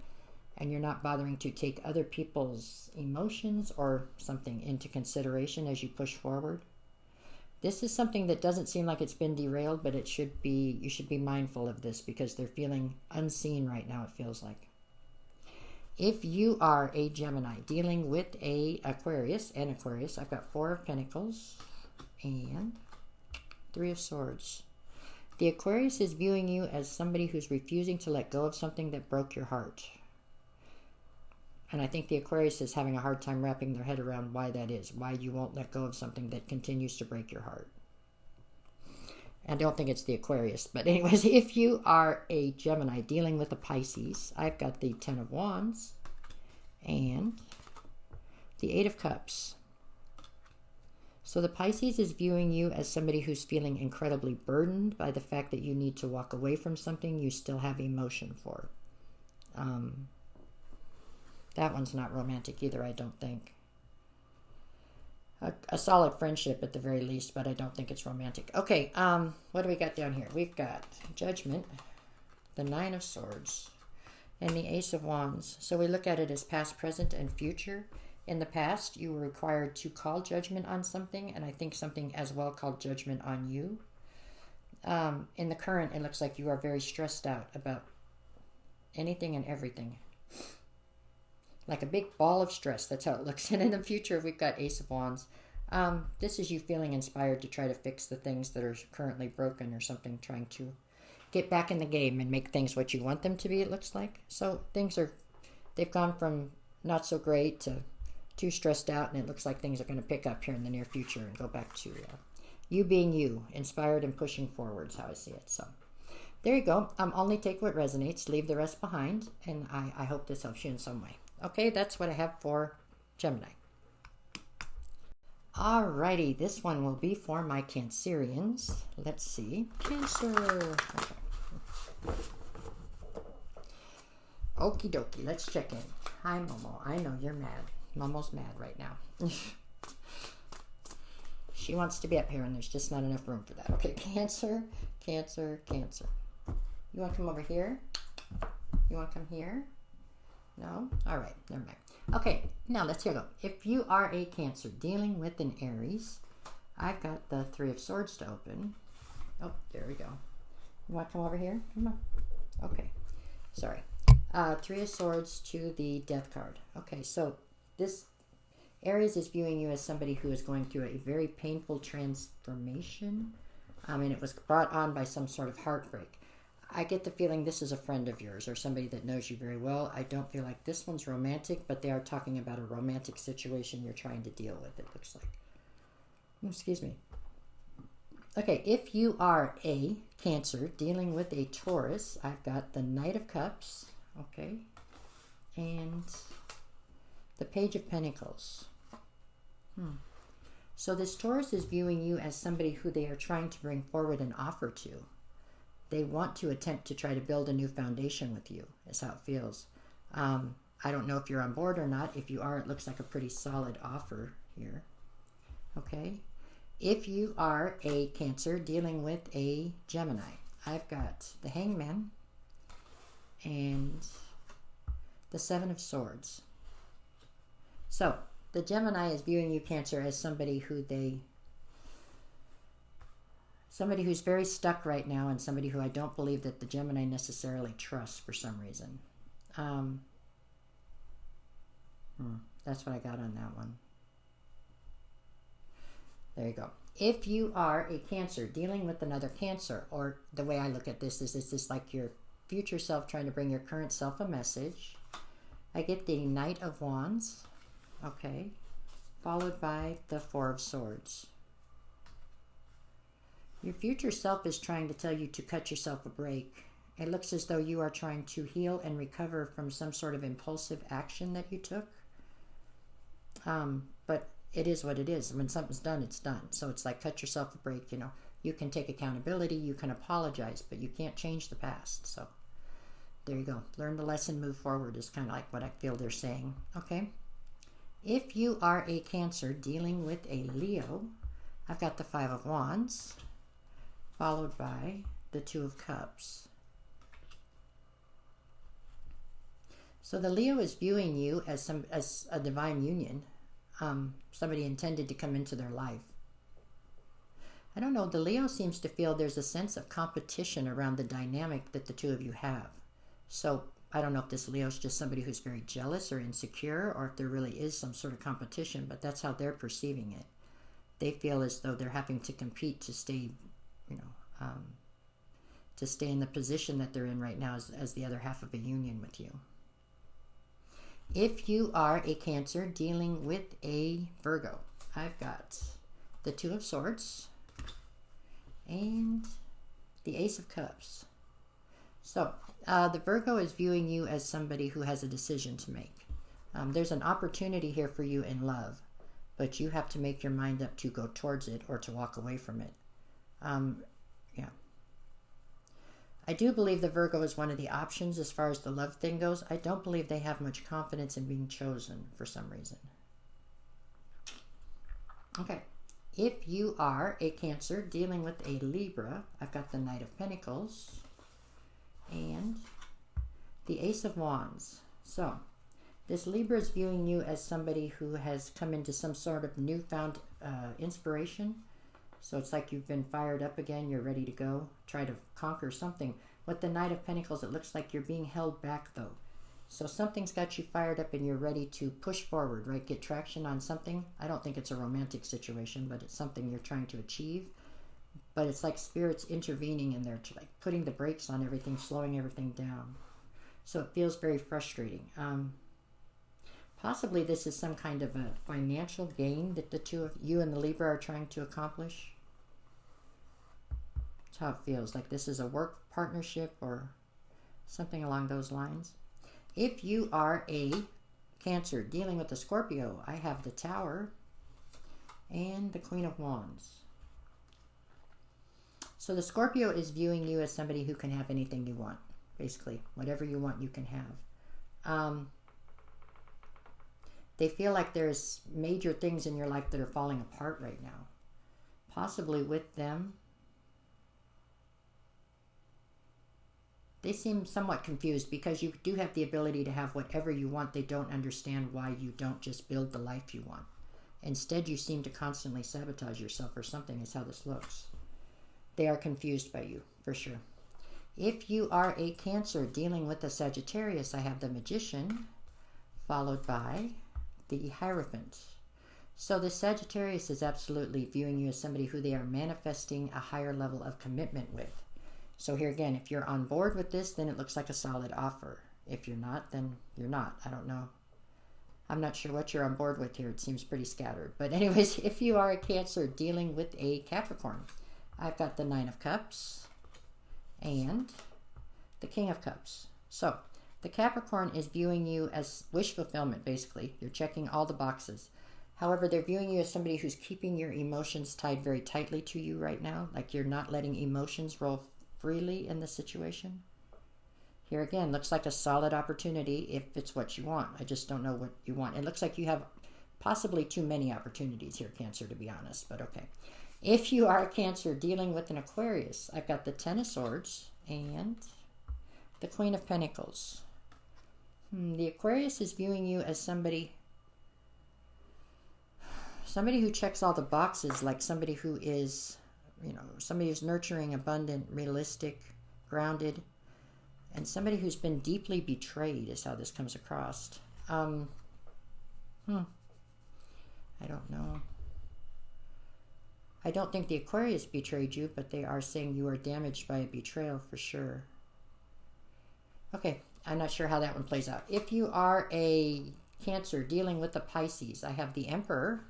And you're not bothering to take other people's emotions or something into consideration as you push forward. This is something that doesn't seem like it's been derailed, but it should be. You should be mindful of this because they're feeling unseen right now, it feels like. If you are a Gemini dealing with a Aquarius, I've got Four of Pentacles and Three of Swords. The Aquarius is viewing you as somebody who's refusing to let go of something that broke your heart. And I think the Aquarius is having a hard time wrapping their head around why that is, why you won't let go of something that continues to break your heart. I don't think it's the Aquarius. But anyways, if you are a Gemini dealing with a Pisces, I've got the Ten of Wands and the Eight of Cups. So the Pisces is viewing you as somebody who's feeling incredibly burdened by the fact that you need to walk away from something you still have emotion for. That one's not romantic either, I don't think. A solid friendship at the very least, but I don't think it's romantic. Okay, what do we got down here? We've got Judgment, the Nine of Swords, and the Ace of Wands. So we look at it as past, present, and future. In the past, you were required to call judgment on something, and I think something as well called judgment on you. In the current, it looks like you are very stressed out about anything and everything. Like a big ball of stress. That's how it looks. And in the future, we've got Ace of Wands. This is you feeling inspired to try to fix the things that are currently broken or something, trying to get back in the game and make things what you want them to be, it looks like. So they've gone from not so great to too stressed out, and it looks like things are going to pick up here in the near future and go back to you being you, inspired and pushing forward is how I see it. So there you go. Only take what resonates, leave the rest behind, and I hope this helps you in some way. Okay, that's what I have for Gemini. Alrighty, this one will be for my Cancerians. Let's see. Cancer. Okay. Okie dokie, let's check in. Hi, Momo. I know you're mad. Momo's mad right now. She wants to be up here, and there's just not enough room for that. Okay, Cancer, Cancer, Cancer. You want to come over here? You want to come here? No? All right, never mind. Okay, now let's go. If you are a Cancer dealing with an Aries, I've got the Three of Swords to open. Oh, there we go. You want to come over here? Come on. Okay, sorry. Three of Swords to the Death card. Okay, so this Aries is viewing you as somebody who is going through a very painful transformation. And it was brought on by some sort of heartbreak. I get the feeling this is a friend of yours or somebody that knows you very well. I don't feel like this one's romantic, but they are talking about a romantic situation you're trying to deal with, it looks like. Excuse me. Okay, if you are a Cancer dealing with a Taurus, I've got the Knight of Cups, okay, and the Page of Pentacles. So this Taurus is viewing you as somebody who they are trying to bring forward an offer to. They want to attempt to try to build a new foundation with you, is how it feels. I don't know if you're on board or not. If you are, it looks like a pretty solid offer here. Okay. If you are a Cancer dealing with a Gemini, I've got the Hangman and the Seven of Swords. So, the Gemini is viewing you, Cancer, as somebody who somebody who's very stuck right now, and somebody who I don't believe that the Gemini necessarily trusts for some reason. That's what I got on that one. There you go. If you are a Cancer dealing with another Cancer, or the way I look at this is this like your future self trying to bring your current self a message. I get the Knight of Wands, okay, followed by the Four of Swords. Your future self is trying to tell you to cut yourself a break. It looks as though you are trying to heal and recover from some sort of impulsive action that you took. But it is what it is. When something's done, it's done. So it's like cut yourself a break, you know. You can take accountability, you can apologize, but you can't change the past. So there you go. Learn the lesson, move forward is kind of like what I feel they're saying. Okay. If you are a Cancer dealing with a Leo, I've got the Five of Wands, followed by the Two of Cups. So the Leo is viewing you as a divine union, somebody intended to come into their life. I don't know, the Leo seems to feel there's a sense of competition around the dynamic that the two of you have. So I don't know if this Leo is just somebody who's very jealous or insecure, or if there really is some sort of competition, but that's how they're perceiving it. They feel as though they're having to compete to stay, to stay in the position that they're in right now as the other half of a union with you. If you are a Cancer dealing with a Virgo, I've got the Two of Swords and the Ace of Cups. So the Virgo is viewing you as somebody who has a decision to make. There's an opportunity here for you in love, but you have to make your mind up to go towards it or to walk away from it. Yeah. I do believe the Virgo is one of the options as far as the love thing goes. I don't believe they have much confidence in being chosen for some reason. Okay. If you are a Cancer dealing with a Libra, I've got the Knight of Pentacles and the Ace of Wands. So, this Libra is viewing you as somebody who has come into some sort of newfound inspiration. So it's like you've been fired up again, you're ready to go, try to conquer something. With the Knight of Pentacles, it looks like you're being held back though. So something's got you fired up and you're ready to push forward, right? Get traction on something. I don't think it's a romantic situation, but it's something you're trying to achieve. But it's like Spirit's intervening in there, like putting the brakes on everything, slowing everything down. So it feels very frustrating. Possibly this is some kind of a financial gain that the two of you and the Libra are trying to accomplish. That's how it feels. Like this is a work partnership or something along those lines. If you are a Cancer dealing with a Scorpio, I have the Tower and the Queen of Wands. So the Scorpio is viewing you as somebody who can have anything you want. Basically, whatever you want, you can have. They feel like there's major things in your life that are falling apart right now. Possibly with them. They seem somewhat confused because you do have the ability to have whatever you want. They don't understand why you don't just build the life you want. Instead, you seem to constantly sabotage yourself or something is how this looks. They are confused by you, for sure. If you are a Cancer dealing with a Sagittarius, I have the Magician, followed by the Hierophant. So the Sagittarius is absolutely viewing you as somebody who they are manifesting a higher level of commitment with. So here again, if you're on board with this, then it looks like a solid offer. If you're not, then you're not. I don't know. I'm not sure what you're on board with here. It seems pretty scattered. But anyways, if you are a Cancer dealing with a Capricorn, I've got the Nine of Cups and the King of Cups. So the Capricorn is viewing you as wish fulfillment, basically. You're checking all the boxes. However, they're viewing you as somebody who's keeping your emotions tied very tightly to you right now. Like you're not letting emotions roll freely in the situation. Here again, looks like a solid opportunity if it's what you want. I just don't know what you want. It looks like you have possibly too many opportunities here, Cancer, to be honest, but okay. If you are a Cancer dealing with an Aquarius, I've got the Ten of Swords and the Queen of Pentacles. The Aquarius is viewing you as somebody who checks all the boxes, like somebody who is, somebody who's nurturing, abundant, realistic, grounded, and somebody who's been deeply betrayed is how this comes across. I don't know. I don't think the Aquarius betrayed you, but they are saying you are damaged by a betrayal for sure. Okay, I'm not sure how that one plays out. If you are a Cancer dealing with the Pisces, I have the Emperor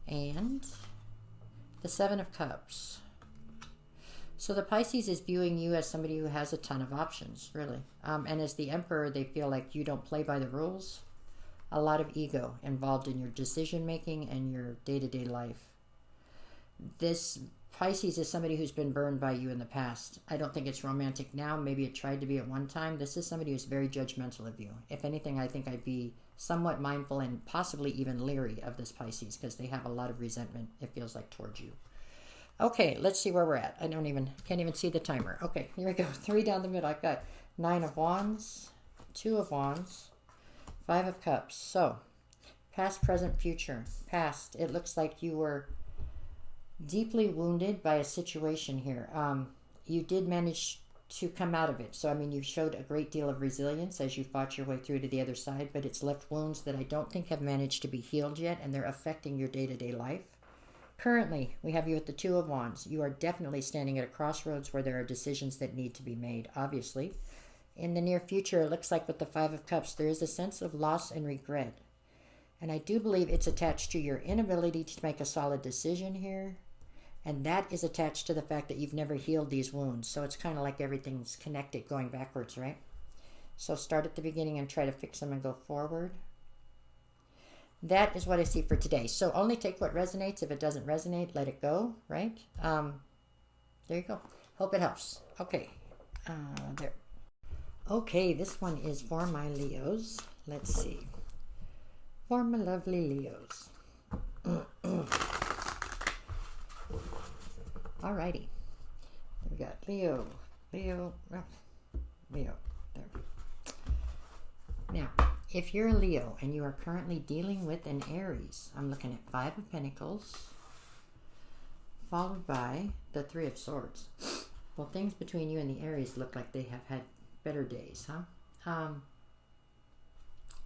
and the Seven of Cups. So the Pisces is viewing you as somebody who has a ton of options, really. And as the Emperor, they feel like you don't play by the rules. A lot of ego involved in your decision-making and your day-to-day life. This Pisces is somebody who's been burned by you in the past. I don't think it's romantic now. Maybe it tried to be at one time. This is somebody who's very judgmental of you. If anything, I think I'd be somewhat mindful and possibly even leery of this Pisces because they have a lot of resentment, it feels like, towards you. Okay, let's see where we're at. Can't even see the timer. Okay, here we go. 3 down the middle. I've got 9 of Wands, 2 of Wands, 5 of Cups. So, past, present, future. Past, it looks like you were deeply wounded by a situation here. You did manage to come out of it. So, I mean, you showed a great deal of resilience as you fought your way through to the other side, but it's left wounds that I don't think have managed to be healed yet, and they're affecting your day-to-day life. Currently, we have you at the 2 of Wands. You are definitely standing at a crossroads where there are decisions that need to be made, obviously. In the near future, it looks like with the 5 of Cups, there is a sense of loss and regret. And I do believe it's attached to your inability to make a solid decision here. And that is attached to the fact that you've never healed these wounds. So it's kind of like everything's connected going backwards, right? So start at the beginning and try to fix them and go forward. That is what I see for today. So only take what resonates. If it doesn't resonate, let it go, right? There you go. Hope it helps. Okay. There. Okay, this one is for my Leos. Let's see. For my lovely Leos. Alrighty. We got Leo. There. Now, if you're a Leo and you are currently dealing with an Aries, I'm looking at 5 of Pentacles, followed by the 3 of Swords. Well, things between you and the Aries look like they have had better days, huh?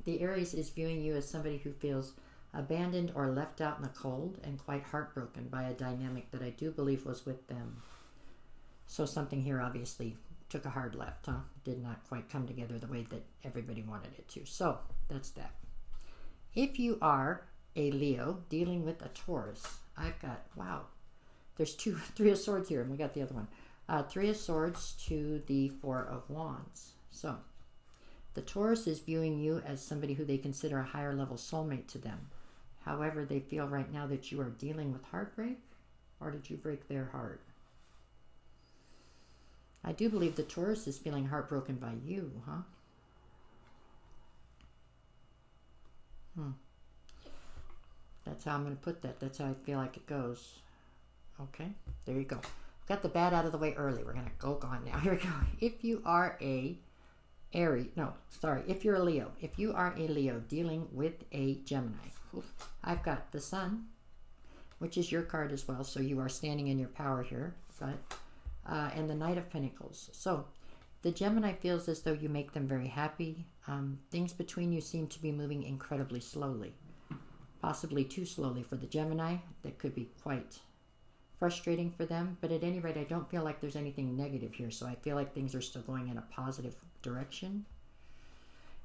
The Aries is viewing you as somebody who feels abandoned or left out in the cold and quite heartbroken by a dynamic that I do believe was with them. So something here obviously took a hard left, huh? Did not quite come together the way that everybody wanted it to. So that's that. If you are a Leo dealing with a Taurus, I've got, wow, there's 3 of Swords here, and we got the other one. 3 of Swords to the 4 of Wands. So the Taurus is viewing you as somebody who they consider a higher level soulmate to them. However, they feel right now that you are dealing with heartbreak, or did you break their heart? I do believe the Taurus is feeling heartbroken by you, huh? That's how I'm going to put that. That's how I feel like it goes. Okay, there you go. Got the bad out of the way early. We're going to go on now. Here we go. If you are a Aries, no, sorry, if you're a Leo. If you are a Leo dealing with a Gemini, I've got the Sun, which is your card as well, so you are standing in your power here, but and the Knight of Pentacles. So the Gemini feels as though you make them very happy. Things between you seem to be moving incredibly slowly, possibly too slowly for the Gemini. That could be quite frustrating for them, but at any rate, I don't feel like there's anything negative here, so I feel like things are still going in a positive direction.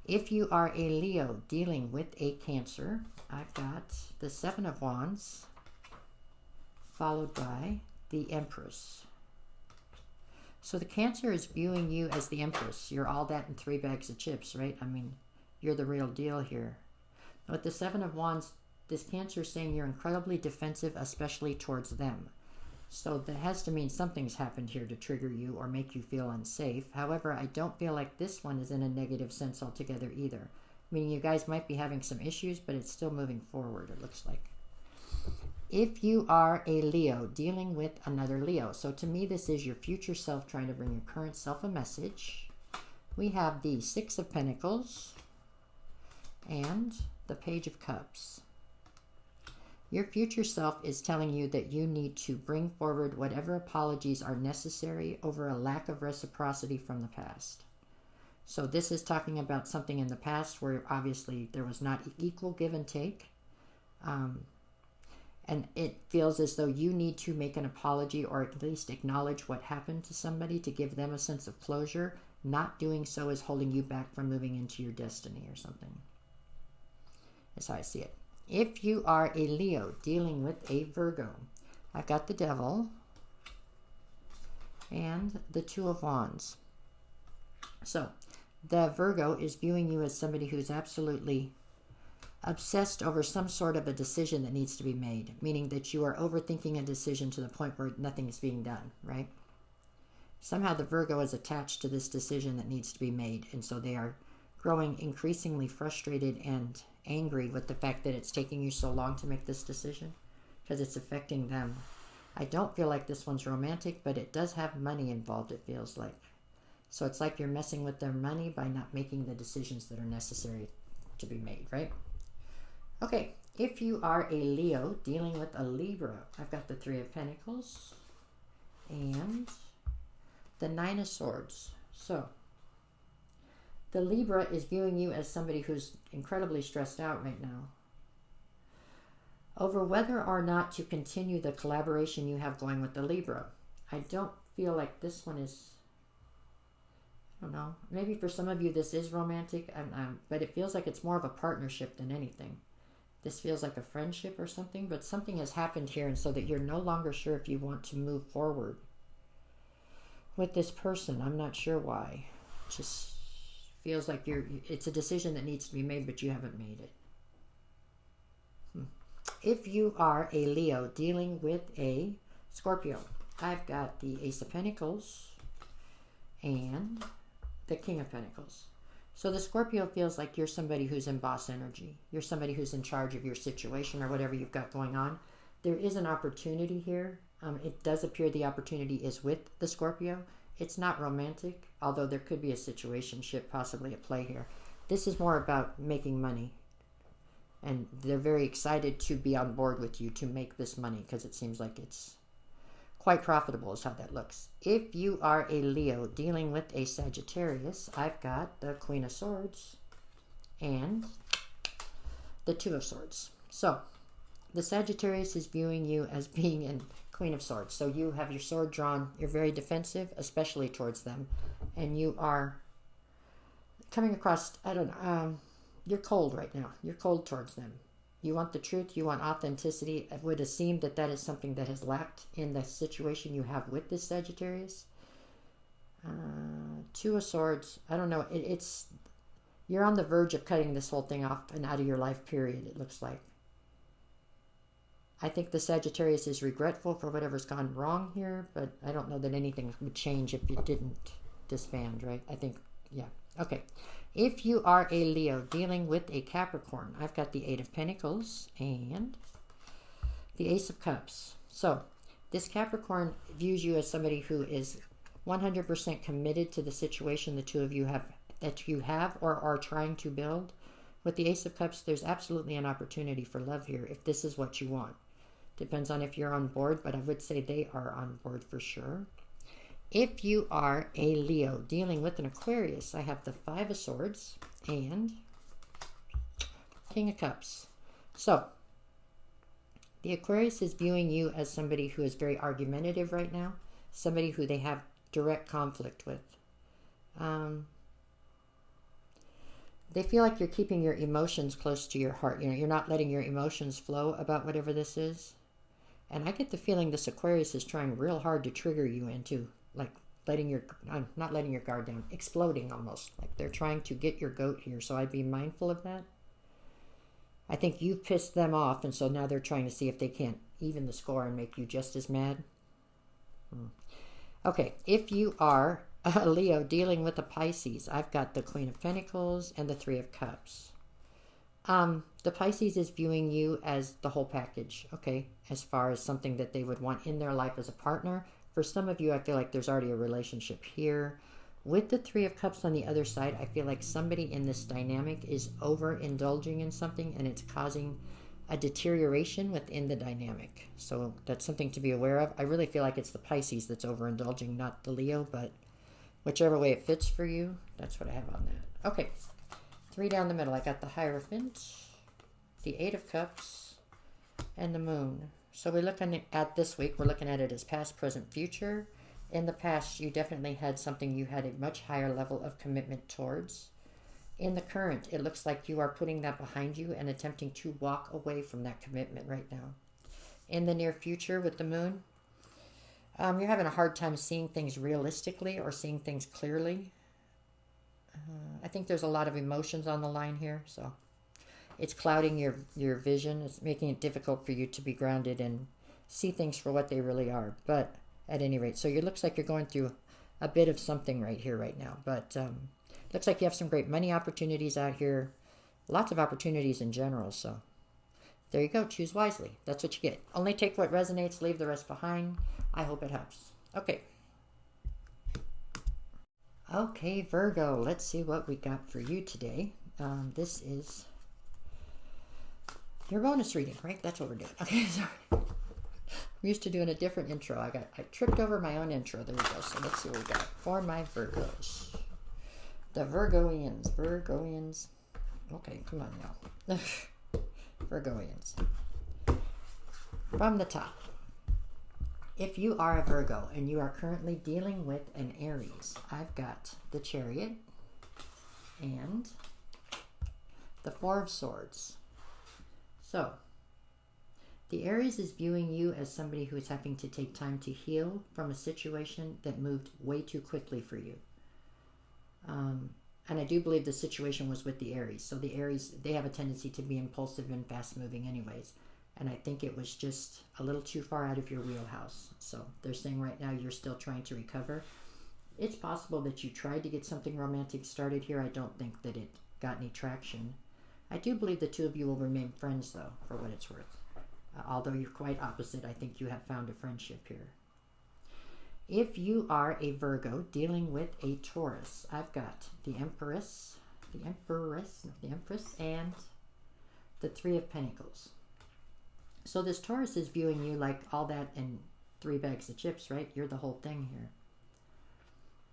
If you are a Leo dealing with a Cancer, I've got the Seven of Wands, followed by the Empress. So the Cancer is viewing you as the Empress. You're all that in 3 bags of chips, right? I mean, you're the real deal here. With the Seven of Wands, this Cancer is saying you're incredibly defensive, especially towards them. So that has to mean something's happened here to trigger you or make you feel unsafe. However, I don't feel like this one is in a negative sense altogether either. Meaning you guys might be having some issues, but it's still moving forward, it looks like. If you are a Leo dealing with another Leo, so to me this is your future self trying to bring your current self a message. We have the Six of Pentacles and the Page of Cups. Your future self is telling you that you need to bring forward whatever apologies are necessary over a lack of reciprocity from the past. So this is talking about something in the past where obviously there was not equal give and take. And it feels as though you need to make an apology or at least acknowledge what happened to somebody to give them a sense of closure. Not doing so is holding you back from moving into your destiny or something. That's how I see it. If you are a Leo dealing with a Virgo, I've got the Devil and the Two of Wands. So the Virgo is viewing you as somebody who's absolutely obsessed over some sort of a decision that needs to be made, meaning that you are overthinking a decision to the point where nothing is being done, right? Somehow the Virgo is attached to this decision that needs to be made, and so they are growing increasingly frustrated and angry with the fact that it's taking you so long to make this decision because it's affecting them. I don't feel like this one's romantic, but it does have money involved, it feels like. So it's like you're messing with their money by not making the decisions that are necessary to be made, right? Okay, if you are a Leo dealing with a Libra, I've got the Three of Pentacles and the Nine of Swords. So the Libra is viewing you as somebody who's incredibly stressed out right now over whether or not to continue the collaboration you have going with the Libra. I don't feel like this one is, I don't know, maybe for some of you this is romantic, but it feels like it's more of a partnership than anything. This feels like a friendship or something, but something has happened here, and so that you're no longer sure if you want to move forward with this person. I'm not sure why. It just feels like it's a decision that needs to be made, but you haven't made it. If you are a Leo dealing with a Scorpio, I've got the Ace of Pentacles and the King of Pentacles. So the Scorpio feels like you're somebody who's in boss energy. You're somebody who's in charge of your situation or whatever you've got going on. There is an opportunity here. It does appear the opportunity is with the Scorpio. It's not romantic, although there could be a situationship possibly at play here. This is more about making money. And they're very excited to be on board with you to make this money because it seems like it's quite profitable is how that looks. If you are a Leo dealing with a Sagittarius, I've got the Queen of Swords and the Two of Swords. So the Sagittarius is viewing you as being in Queen of Swords. So you have your sword drawn. You're very defensive, especially towards them. And you are coming across, I don't know, you're cold right now. You're cold towards them. You want the truth. You want authenticity. It would seem that that is something that has lacked in the situation you have with this Sagittarius. Two of Swords. I don't know. You're on the verge of cutting this whole thing off and out of your life, period, it looks like. I think the Sagittarius is regretful for whatever's gone wrong here, but I don't know that anything would change if you didn't disband, right? I think, yeah. Okay. If you are a Leo dealing with a Capricorn, I've got the Eight of Pentacles and the Ace of Cups. So this Capricorn views you as somebody who is 100% committed to the situation the two of you have or are trying to build. With the Ace of Cups, there's absolutely an opportunity for love here if this is what you want. Depends on if you're on board, but I would say they are on board for sure. If you are a Leo dealing with an Aquarius, I have the Five of Swords and King of Cups. So the Aquarius is viewing you as somebody who is very argumentative right now, somebody who they have direct conflict with. They feel like you're keeping your emotions close to your heart. You know, you're not letting your emotions flow about whatever this is. And I get the feeling this Aquarius is trying real hard to trigger you into, like, not letting your guard down, exploding almost. Like they're trying to get your goat here. So I'd be mindful of that. I think you've pissed them off, and so now they're trying to see if they can't even the score and make you just as mad. Okay, if you are a Leo dealing with a Pisces, I've got the Queen of Pentacles and the Three of Cups. The Pisces is viewing you as the whole package, okay, as far as something that they would want in their life as a partner. For some of you, I feel like there's already a relationship here. With the Three of Cups on the other side, I feel like somebody in this dynamic is overindulging in something and it's causing a deterioration within the dynamic. So that's something to be aware of. I really feel like it's the Pisces that's overindulging, not the Leo, but whichever way it fits for you, that's what I have on that. Okay, three down the middle. I got the Hierophant, the Eight of Cups, and the Moon. So we're looking at this week, we're looking at it as past, present, future. In the past, you definitely had something you had a much higher level of commitment towards. In the current, it looks like you are putting that behind you and attempting to walk away from that commitment right now. In the near future with the Moon, you're having a hard time seeing things realistically or seeing things clearly. I think there's a lot of emotions on the line here, so it's clouding your vision. It's making it difficult for you to be grounded and see things for what they really are. But at any rate, so it looks like you're going through a bit of something right here, right now. But looks like you have some great money opportunities out here. Lots of opportunities in general, so there you go. Choose wisely. That's what you get. Only take what resonates, leave the rest behind. I hope it helps. Okay. Okay, Virgo, let's see what we got for you today. This is your bonus reading, right? That's what we're doing. Okay, sorry. I'm used to doing a different intro. I tripped over my own intro. There we go. So let's see what we got for my Virgos. The Virgoians. Okay, come on now. Virgoians. From the top. If you are a Virgo and you are currently dealing with an Aries, I've got the Chariot and the Four of Swords. So, the Aries is viewing you as somebody who is having to take time to heal from a situation that moved way too quickly for you. And I do believe the situation was with the Aries. So the Aries, they have a tendency to be impulsive and fast-moving anyways. And I think it was just a little too far out of your wheelhouse. So they're saying right now you're still trying to recover. It's possible that you tried to get something romantic started here. I don't think that it got any traction. I do believe the two of you will remain friends, though, for what it's worth. Although you're quite opposite, I think you have found a friendship here. If you are a Virgo dealing with a Taurus, I've got the Empress, and the Three of Pentacles. So this Taurus is viewing you like all that in 3 bags of chips, right? You're the whole thing here.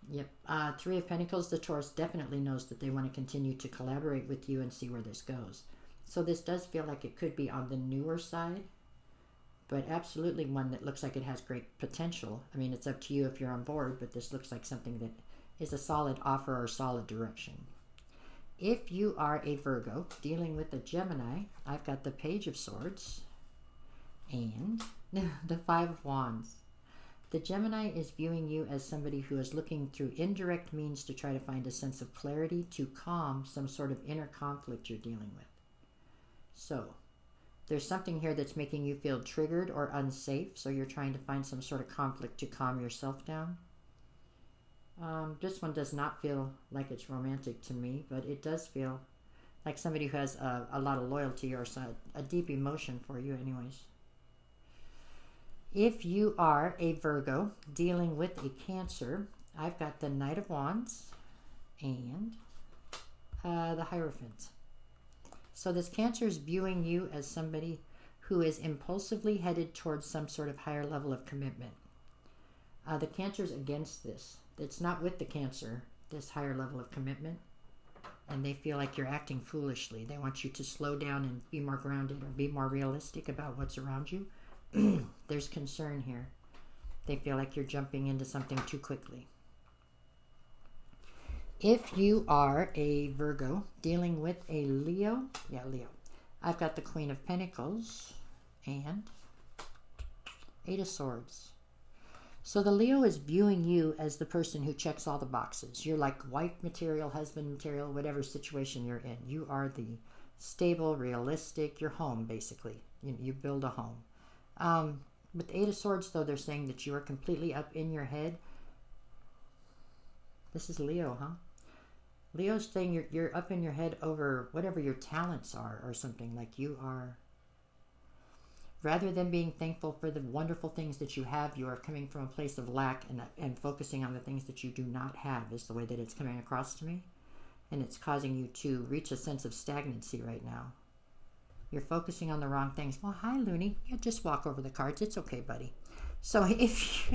Yep. Three of Pentacles, the Taurus definitely knows that they want to continue to collaborate with you and see where this goes. So this does feel like it could be on the newer side, but absolutely one that looks like it has great potential. I mean, it's up to you if you're on board, but this looks like something that is a solid offer or solid direction. If you are a Virgo dealing with a Gemini, I've got the Page of Swords and the Five of Wands. The Gemini is viewing you as somebody who is looking through indirect means to try to find a sense of clarity to calm some sort of inner conflict you're dealing with. So, There's something here that's making you feel triggered or unsafe, so you're trying to find some sort of conflict to calm yourself down. This one does not feel like it's romantic to me, but it does feel like somebody who has a lot of loyalty or a deep emotion for you anyways. If you are a Virgo dealing with a Cancer, I've got the Knight of Wands and the Hierophant. So this Cancer is viewing you as somebody who is impulsively headed towards some sort of higher level of commitment. The Cancer's against this. It's not with the Cancer, this higher level of commitment. And they feel like you're acting foolishly. They want you to slow down and be more grounded or be more realistic about what's around you. There's concern here. They feel like you're jumping into something too quickly. If you are a Virgo dealing with a Leo, Leo, I've got the Queen of Pentacles and Eight of Swords. So the Leo is viewing you as the person who checks all the boxes. You're like wife material, husband material, whatever situation you're in. You are the stable, realistic, your home, basically. You build a home. With the Eight of Swords, though, they're saying that you are completely up in your head. This is Leo, huh? Leo's saying you're up in your head over whatever your talents are or something. Like you are... Rather than being thankful for the wonderful things that you have, you are coming from a place of lack and focusing on the things that you do not have is the way that it's coming across to me. And it's causing you to reach a sense of stagnancy right now. You're focusing on the wrong things. Well, hi, Looney. Yeah, just walk over the cards. It's okay, buddy. So if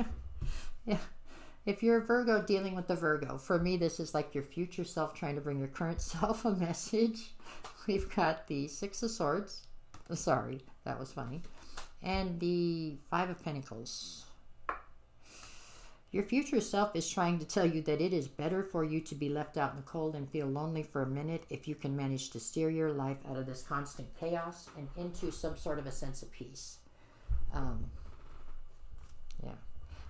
you're a Virgo dealing with the Virgo, for me, this is like your future self trying to bring your current self a message. We've got the Six of Swords. Sorry, that was funny. And the Five of Pentacles. Your future self is trying to tell you that it is better for you to be left out in the cold and feel lonely for a minute if you can manage to steer your life out of this constant chaos and into some sort of a sense of peace.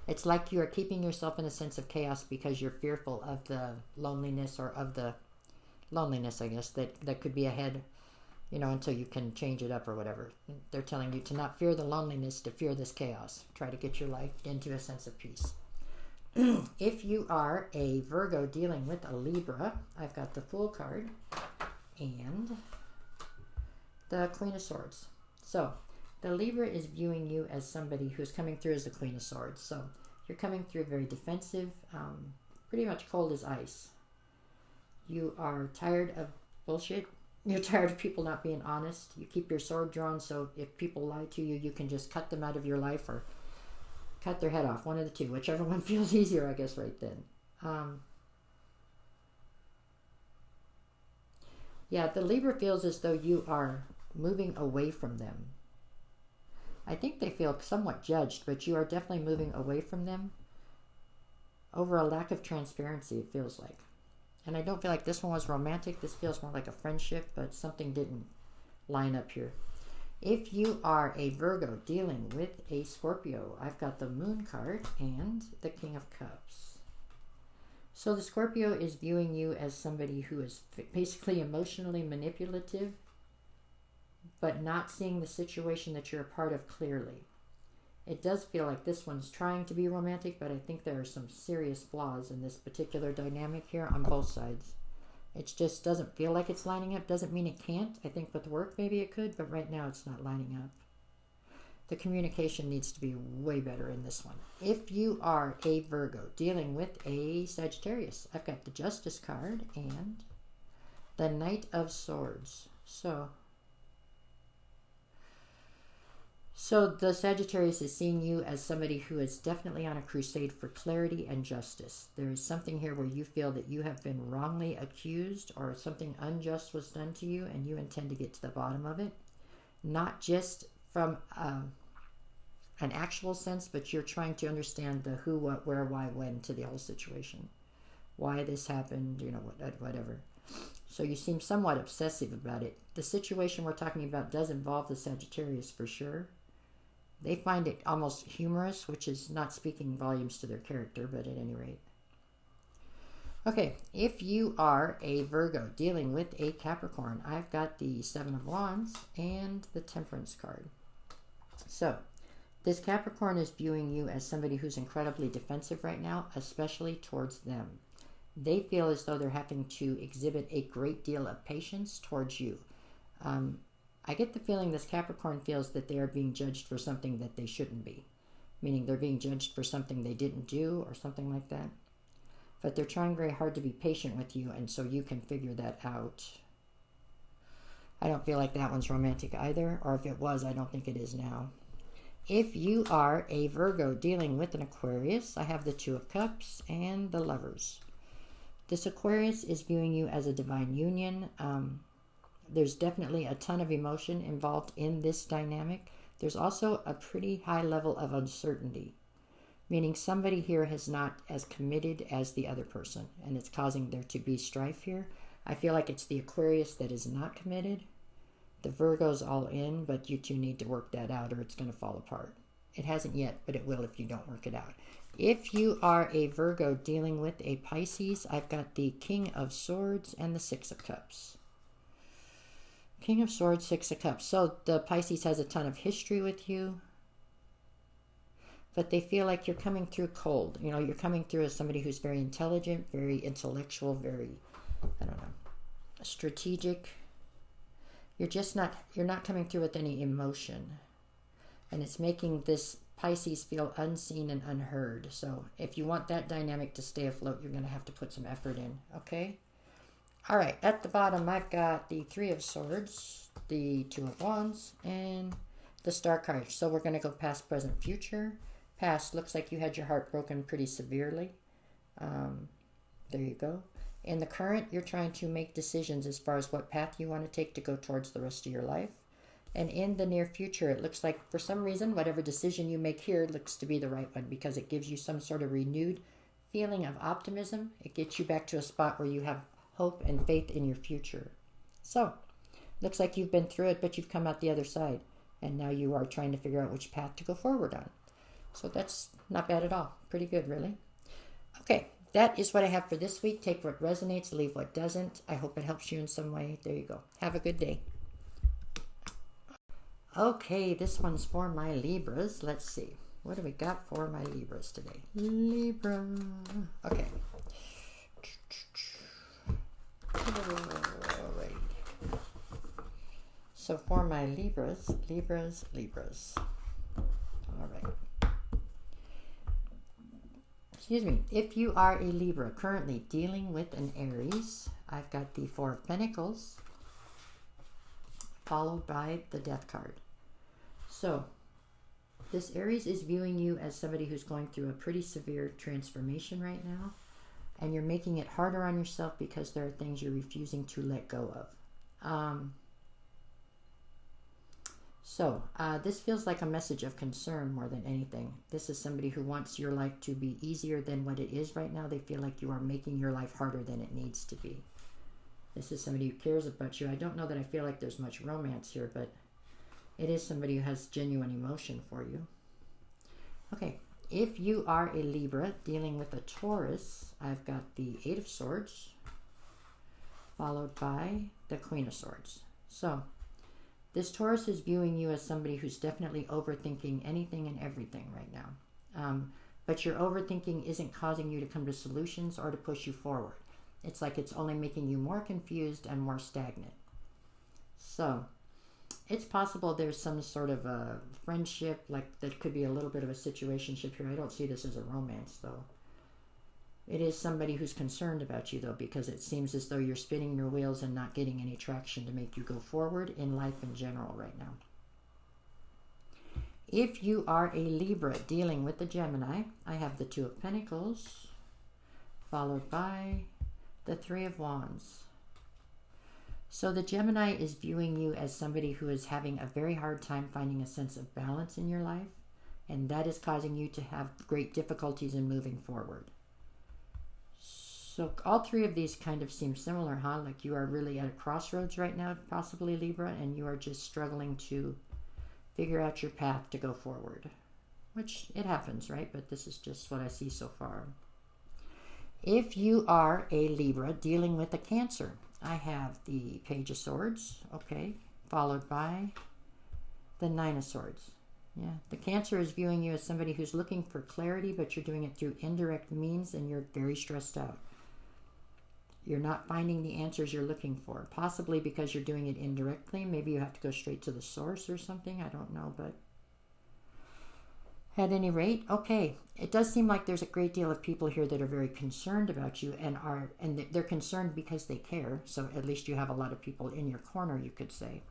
It's like you are keeping yourself in a sense of chaos because you're fearful of the loneliness or of the loneliness, I guess, that could be ahead, until you can change it up or whatever. They're telling you to not fear the loneliness, to fear this chaos. Try to get your life into a sense of peace. If you are a Virgo dealing with a Libra, I've got the Fool card and the Queen of Swords. So the Libra is viewing you as somebody who's coming through as the Queen of Swords. So you're coming through very defensive, pretty much cold as ice. You are tired of bullshit. You're tired of people not being honest. You keep your sword drawn, so if people lie to you, you can just cut them out of your life or cut their head off. One of the two. Whichever one feels easier, I guess, right then. The Libra feels as though you are moving away from them. I think they feel somewhat judged, but you are definitely moving away from them over a lack of transparency, it feels like. And I don't feel like this one was romantic. This feels more like a friendship, but something didn't line up here. If you are a Virgo dealing with a Scorpio, I've got the Moon card and the King of Cups. So the Scorpio is viewing you as somebody who is basically emotionally manipulative, but not seeing the situation that you're a part of clearly. It does feel like this one's trying to be romantic, but I think there are some serious flaws in this particular dynamic here on both sides. It just doesn't feel like it's lining up. Doesn't mean it can't. I think with work maybe it could, but right now it's not lining up. The communication needs to be way better in this one. If you are a Virgo dealing with a Sagittarius, I've got the Justice card and the Knight of Swords. So the Sagittarius is seeing you as somebody who is definitely on a crusade for clarity and justice. There is something here where you feel that you have been wrongly accused or something unjust was done to you and you intend to get to the bottom of it. Not just from an actual sense, but you're trying to understand the who, what, where, why, when to the whole situation. Why this happened, whatever. So you seem somewhat obsessive about it. The situation we're talking about does involve the Sagittarius for sure. They find it almost humorous, which is not speaking volumes to their character, but at any rate. Okay, if you are a Virgo dealing with a Capricorn, I've got the Seven of Wands and the Temperance card. So, this Capricorn is viewing you as somebody who's incredibly defensive right now, especially towards them. They feel as though they're having to exhibit a great deal of patience towards you. I get the feeling this Capricorn feels that they are being judged for something that they shouldn't be, meaning they're being judged for something they didn't do or something like that. But they're trying very hard to be patient with you, and so you can figure that out. I don't feel like that one's romantic either, or if it was, I don't think it is now. If you are a Virgo dealing with an Aquarius, I have the Two of Cups and the Lovers. This Aquarius is viewing you as a divine union. There's definitely a ton of emotion involved in this dynamic. There's also a pretty high level of uncertainty, meaning somebody here is not as committed as the other person, and it's causing there to be strife here. I feel like it's the Aquarius that is not committed. The Virgo's all in, but you two need to work that out or it's going to fall apart. It hasn't yet, but it will if you don't work it out. If you are a Virgo dealing with a Pisces, I've got the King of Swords and the Six of Cups. King of Swords, Six of Cups. So the Pisces has a ton of history with you, but they feel like you're coming through cold. You know, you're coming through as somebody who's very intelligent, very intellectual, very, I don't know, strategic. You're not coming through with any emotion. And it's making this Pisces feel unseen and unheard. So if you want that dynamic to stay afloat, you're going to have to put some effort in, okay? All right, at the bottom, I've got the Three of Swords, the Two of Wands, and the Star card. So we're going to go past, present, future. Past, looks like you had your heart broken pretty severely. There you go. In the current, you're trying to make decisions as far as what path you want to take to go towards the rest of your life. And in the near future, it looks like for some reason, whatever decision you make here looks to be the right one because it gives you some sort of renewed feeling of optimism. It gets you back to a spot where you have hope and faith in your future. So, looks like you've been through it, but you've come out the other side. And now you are trying to figure out which path to go forward on. So that's not bad at all. Pretty good, really. Okay, that is what I have for this week. Take what resonates, leave what doesn't. I hope it helps you in some way. There you go. Have a good day. Okay, this one's for my Libras. Let's see. What do we got for my Libras today? Libra. Okay. Alright. So for my Libras. Alright. Excuse me. If you are a Libra currently dealing with an Aries, I've got the Four of Pentacles, followed by the Death card. So, this Aries is viewing you as somebody who's going through a pretty severe transformation right now, and you're making it harder on yourself because there are things you're refusing to let go of. This feels like a message of concern more than anything. This is somebody who wants your life to be easier than what it is right now. They feel like you are making your life harder than it needs to be. This is somebody who cares about you. I don't know that I feel like there's much romance here, but it is somebody who has genuine emotion for you. Okay, if you are a Libra dealing with a Taurus, I've got the Eight of Swords, followed by the Queen of Swords. So, this Taurus is viewing you as somebody who's definitely overthinking anything and everything right now. But your overthinking isn't causing you to come to solutions or to push you forward. It's like it's only making you more confused and more stagnant. So, it's possible there's some sort of a friendship, like there could be a little bit of a situationship here. I don't see this as a romance, though. It is somebody who's concerned about you, though, because it seems as though you're spinning your wheels and not getting any traction to make you go forward in life in general right now. If you are a Libra dealing with the Gemini, I have the Two of Pentacles, followed by the Three of Wands. So the Gemini is viewing you as somebody who is having a very hard time finding a sense of balance in your life, and that is causing you to have great difficulties in moving forward. So all three of these kind of seem similar, huh? Like you are really at a crossroads right now, possibly Libra, and you are just struggling to figure out your path to go forward. Which, it happens, right? But this is just what I see so far. If you are a Libra dealing with a Cancer, I have the Page of Swords, okay, followed by the Nine of Swords. Yeah, the Cancer is viewing you as somebody who's looking for clarity, but you're doing it through indirect means and you're very stressed out. You're not finding the answers you're looking for, possibly because you're doing it indirectly. Maybe you have to go straight to the source or something. I don't know, but at any rate, okay, it does seem like there's a great deal of people here that are very concerned about you and they're concerned because they care. So at least you have a lot of people in your corner, you could say.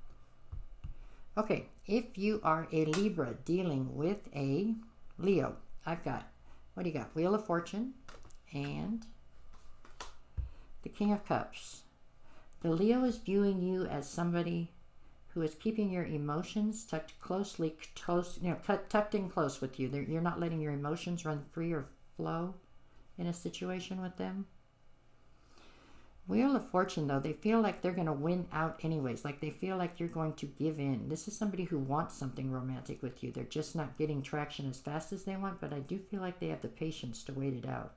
Okay, if you are a Libra dealing with a Leo, I've got, what do you got? Wheel of Fortune and the King of Cups. The Leo is viewing you as somebody who is keeping your emotions tucked in close with you. You're not letting your emotions run free or flow in a situation with them. Wheel of Fortune, though, they feel like they're going to win out anyways. Like they feel like you're going to give in. This is somebody who wants something romantic with you. They're just not getting traction as fast as they want, but I do feel like they have the patience to wait it out.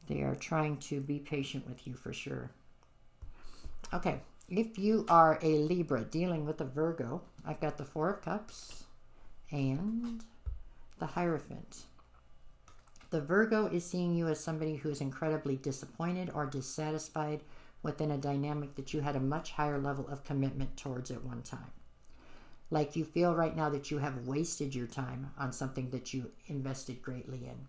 They are trying to be patient with you for sure. Okay, if you are a Libra dealing with a Virgo, I've got the Four of Cups and the Hierophant. The Virgo is seeing you as somebody who is incredibly disappointed or dissatisfied within a dynamic that you had a much higher level of commitment towards at one time. Like you feel right now that you have wasted your time on something that you invested greatly in.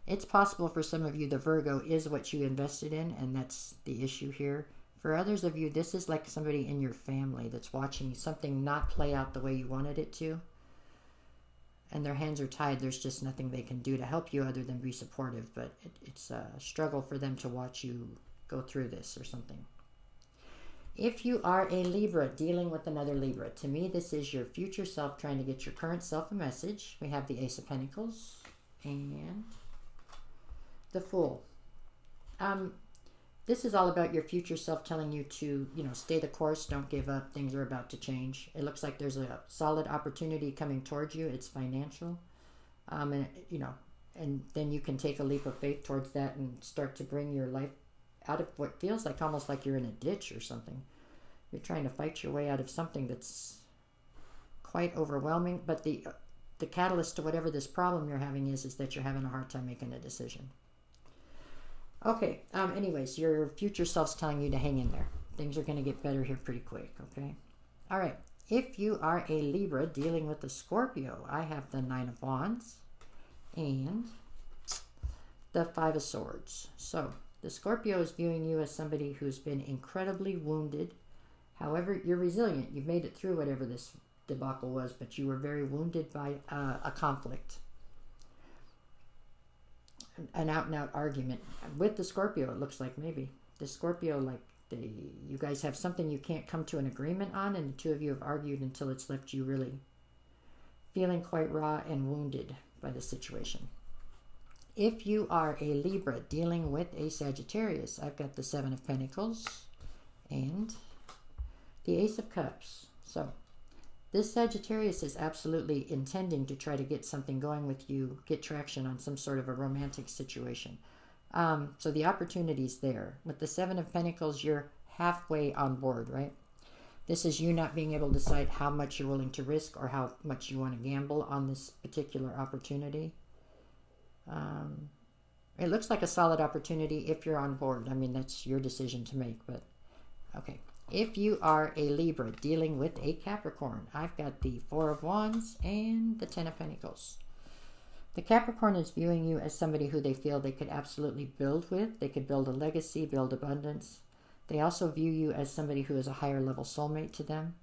It's possible for some of you the Virgo is what you invested in, and that's the issue here. For others of you, this is like somebody in your family that's watching something not play out the way you wanted it to, and their hands are tied. There's just nothing they can do to help you other than be supportive, but it's a struggle for them to watch you go through this or something. If you are a Libra dealing with another Libra, to me this is your future self trying to get your current self a message. We have the Ace of Pentacles and the Fool. This is all about your future self telling you to, stay the course, don't give up, things are about to change. It looks like there's a solid opportunity coming towards you. It's financial. And then you can take a leap of faith towards that and start to bring your life out of what feels like almost like you're in a ditch or something. You're trying to fight your way out of something that's quite overwhelming, but the catalyst to whatever this problem you're having is that you're having a hard time making a decision. Okay, anyways, your future self's telling you to hang in there. Things are going to get better here pretty quick, okay? All right, if you are a Libra dealing with a Scorpio, I have the Nine of Wands and the Five of Swords. So the Scorpio is viewing you as somebody who's been incredibly wounded. However, you're resilient. You've made it through whatever this debacle was, but you were very wounded by a conflict. An out-and-out argument. With the Scorpio, it looks like maybe. The Scorpio, you guys have something you can't come to an agreement on, and the two of you have argued until it's left you really feeling quite raw and wounded by the situation. If you are a Libra dealing with a Sagittarius, I've got the Seven of Pentacles and the Ace of Cups. So this Sagittarius is absolutely intending to try to get something going with you, get traction on some sort of a romantic situation. So the opportunity's there. With the Seven of Pentacles, you're halfway on board, right? This is you not being able to decide how much you're willing to risk or how much you want to gamble on this particular opportunity. It looks like a solid opportunity if you're on board. I mean, that's your decision to make, but okay. If you are a Libra dealing with a Capricorn, I've got the Four of Wands and the Ten of Pentacles. The Capricorn is viewing you as somebody who they feel they could absolutely build with. They could build a legacy, build abundance. They also view you as somebody who is a higher level soulmate to them.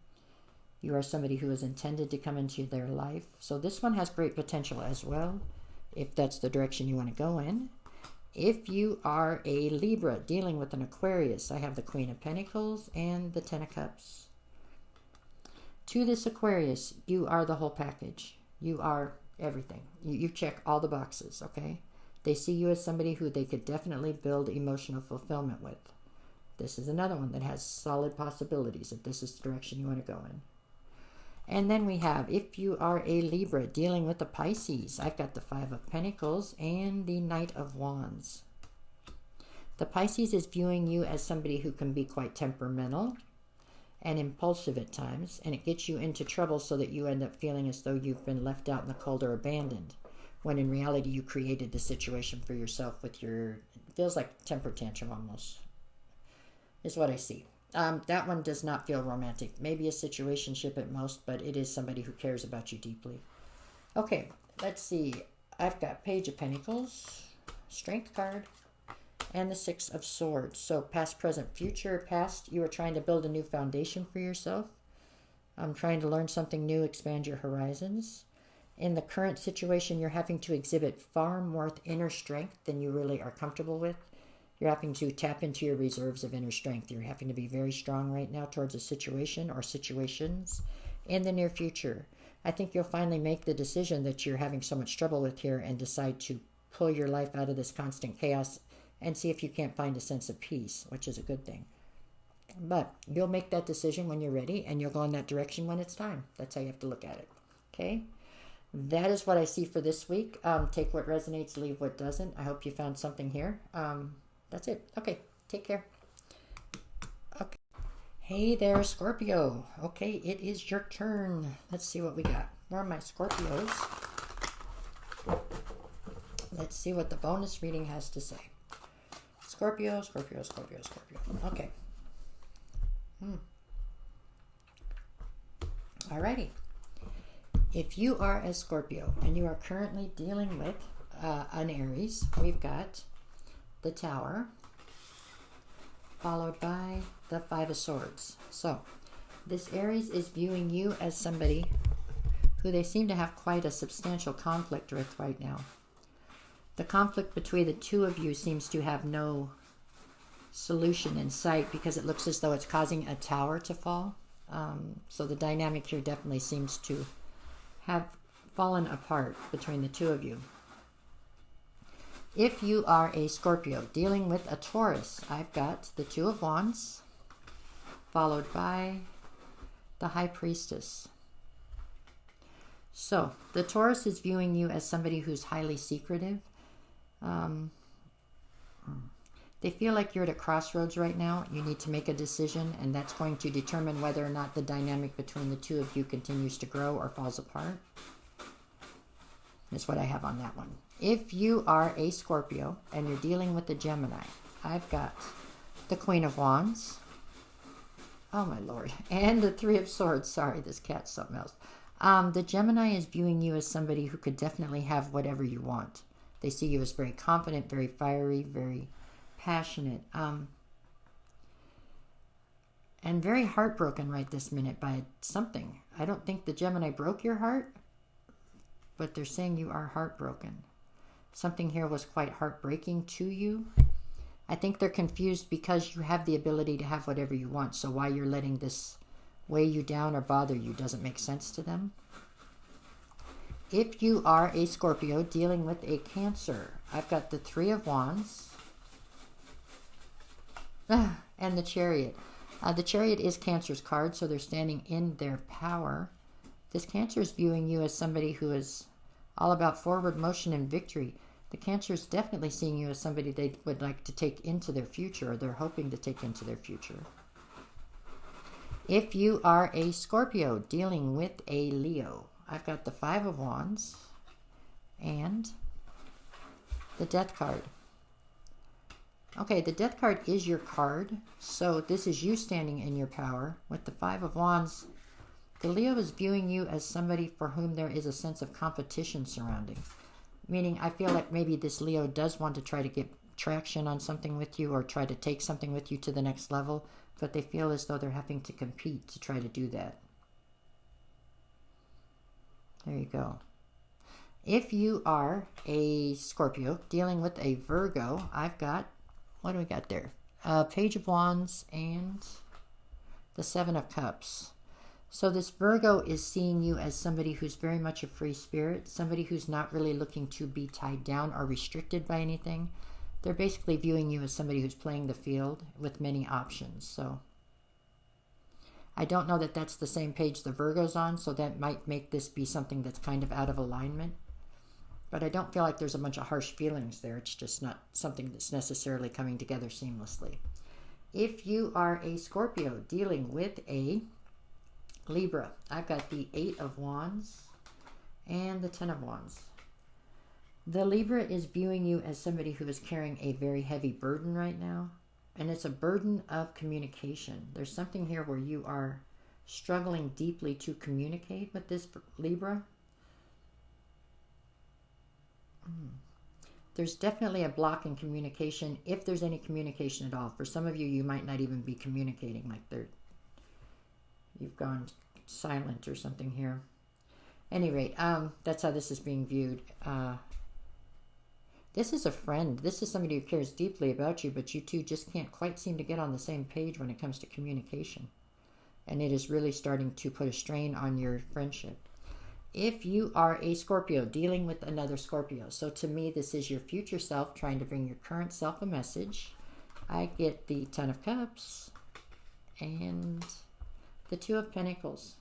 You are somebody who is intended to come into their life. So this one has great potential as well, if that's the direction you want to go in. If you are a Libra dealing with an Aquarius, I have the Queen of Pentacles and the Ten of Cups. To this Aquarius, you are the whole package. You are everything. You check all the boxes, okay? They see you as somebody who they could definitely build emotional fulfillment with. This is another one that has solid possibilities if this is the direction you want to go in. And then we have, if you are a Libra dealing with the Pisces, I've got the Five of Pentacles and the Knight of Wands. The Pisces is viewing you as somebody who can be quite temperamental and impulsive at times, and it gets you into trouble so that you end up feeling as though you've been left out in the cold or abandoned, when in reality you created the situation for yourself with your, it feels like temper tantrum almost, is what I see. That one does not feel romantic. Maybe a situationship at most, but it is somebody who cares about you deeply. Okay, let's see. I've got Page of Pentacles, Strength card, and the Six of Swords. So past, present, future. Past, you are trying to build a new foundation for yourself. Trying to learn something new, expand your horizons. In the current situation, you're having to exhibit far more inner strength than you really are comfortable with. You're having to tap into your reserves of inner strength. You're having to be very strong right now towards a situation or situations in the near future. I think you'll finally make the decision that you're having so much trouble with here and decide to pull your life out of this constant chaos and see if you can't find a sense of peace, which is a good thing. But you'll make that decision when you're ready, and you'll go in that direction when it's time. That's how you have to look at it. Okay? That is what I see for this week. Take what resonates, leave what doesn't. I hope you found something here. That's it. Okay, take care. Okay. Hey there, Scorpio. Okay, it is your turn. Let's see what we got. Where are my Scorpios? Let's see what the bonus reading has to say. Scorpio, Scorpio, Scorpio, Scorpio. Okay. Alrighty. If you are a Scorpio and you are currently dealing with an Aries, we've got the Tower, followed by the Five of Swords. So, this Aries is viewing you as somebody who they seem to have quite a substantial conflict with right now. The conflict between the two of you seems to have no solution in sight because it looks as though it's causing a tower to fall. So the dynamic here definitely seems to have fallen apart between the two of you. If you are a Scorpio dealing with a Taurus, I've got the Two of Wands, followed by the High Priestess. So, the Taurus is viewing you as somebody who's highly secretive. They feel like you're at a crossroads right now. You need to make a decision, and that's going to determine whether or not the dynamic between the two of you continues to grow or falls apart. That's what I have on that one. If you are a Scorpio and you're dealing with the Gemini, I've got the Queen of Wands. Oh my Lord. And the Three of Swords. Sorry, this cat's something else. The Gemini is viewing you as somebody who could definitely have whatever you want. They see you as very confident, very fiery, very passionate, and very heartbroken right this minute by something. I don't think the Gemini broke your heart, but they're saying you are heartbroken. Something here was quite heartbreaking to you. I think they're confused because you have the ability to have whatever you want, so why you're letting this weigh you down or bother you doesn't make sense to them. If you are a Scorpio dealing with a Cancer, I've got the Three of Wands and the Chariot. The Chariot is Cancer's card, so they're standing in their power. This Cancer is viewing you as somebody who is all about forward motion and victory. The Cancer is definitely seeing you as somebody they would like to take into their future, or they're hoping to take into their future. If you are a Scorpio dealing with a Leo, I've got the Five of Wands and the Death card. Okay, the Death card is your card, so this is you standing in your power. With the Five of Wands, the Leo is viewing you as somebody for whom there is a sense of competition surrounding. Meaning, I feel like maybe this Leo does want to try to get traction on something with you or try to take something with you to the next level, but they feel as though they're having to compete to try to do that. There you go. If you are a Scorpio dealing with a Virgo, I've got, what do we got there? Page of Wands and the Seven of Cups. So this Virgo is seeing you as somebody who's very much a free spirit, somebody who's not really looking to be tied down or restricted by anything. They're basically viewing you as somebody who's playing the field with many options. So I don't know that that's the same page the Virgo's on, so that might make this be something that's kind of out of alignment. But I don't feel like there's a bunch of harsh feelings there. It's just not something that's necessarily coming together seamlessly. If you are a Scorpio dealing with a Libra, I've got the 8 of Wands and the 10 of Wands. The Libra is viewing you as somebody who is carrying a very heavy burden right now. And it's a burden of communication. There's something here where you are struggling deeply to communicate with this Libra. There's definitely a block in communication, if there's any communication at all. For some of you, you might not even be communicating, like you've gone silent or something here. At any rate, that's how this is being viewed. This is a friend. This is somebody who cares deeply about you, but you two just can't quite seem to get on the same page when it comes to communication. And it is really starting to put a strain on your friendship. If you are a Scorpio dealing with another Scorpio, so to me, this is your future self trying to bring your current self a message. I get the 10 of Cups and the 2 of Pentacles.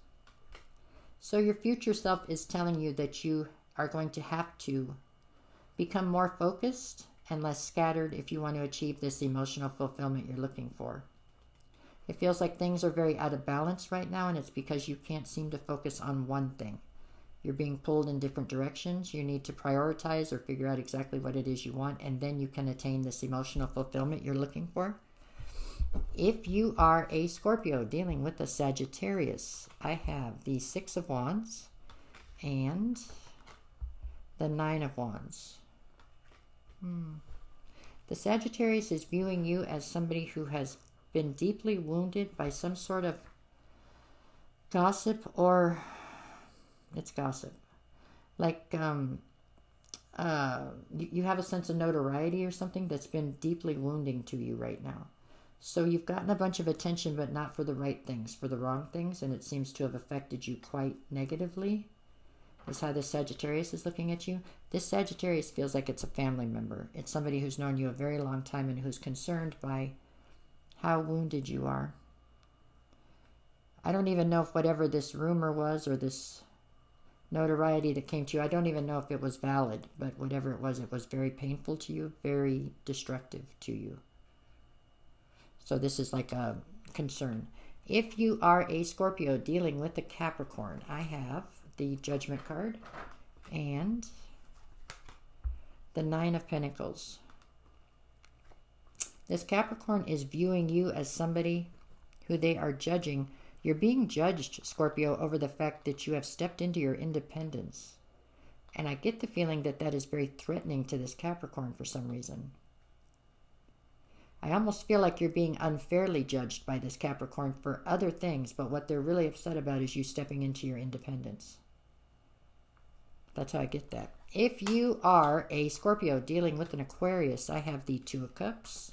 So your future self is telling you that you are going to have to become more focused and less scattered if you want to achieve this emotional fulfillment you're looking for. It feels like things are very out of balance right now, and it's because you can't seem to focus on one thing. You're being pulled in different directions. You need to prioritize or figure out exactly what it is you want, and then you can attain this emotional fulfillment you're looking for. If you are a Scorpio dealing with a Sagittarius, I have the 6 of Wands and the 9 of Wands. The Sagittarius is viewing you as somebody who has been deeply wounded by some sort of gossip, or it's gossip. Like you have a sense of notoriety or something that's been deeply wounding to you right now. So you've gotten a bunch of attention, but not for the right things, for the wrong things, and it seems to have affected you quite negatively. Is how this Sagittarius is looking at you. This Sagittarius feels like it's a family member. It's somebody who's known you a very long time and who's concerned by how wounded you are. I don't even know if whatever this rumor was or this notoriety that came to you, I don't even know if it was valid, but whatever it was very painful to you, very destructive to you. So this is like a concern. If you are a Scorpio dealing with a Capricorn, I have the Judgment card and the 9 of Pentacles. This Capricorn is viewing you as somebody who they are judging. You're being judged, Scorpio, over the fact that you have stepped into your independence. And I get the feeling that that is very threatening to this Capricorn for some reason. I almost feel like you're being unfairly judged by this Capricorn for other things, but what they're really upset about is you stepping into your independence. That's how I get that. If you are a Scorpio dealing with an Aquarius, I have the 2 of Cups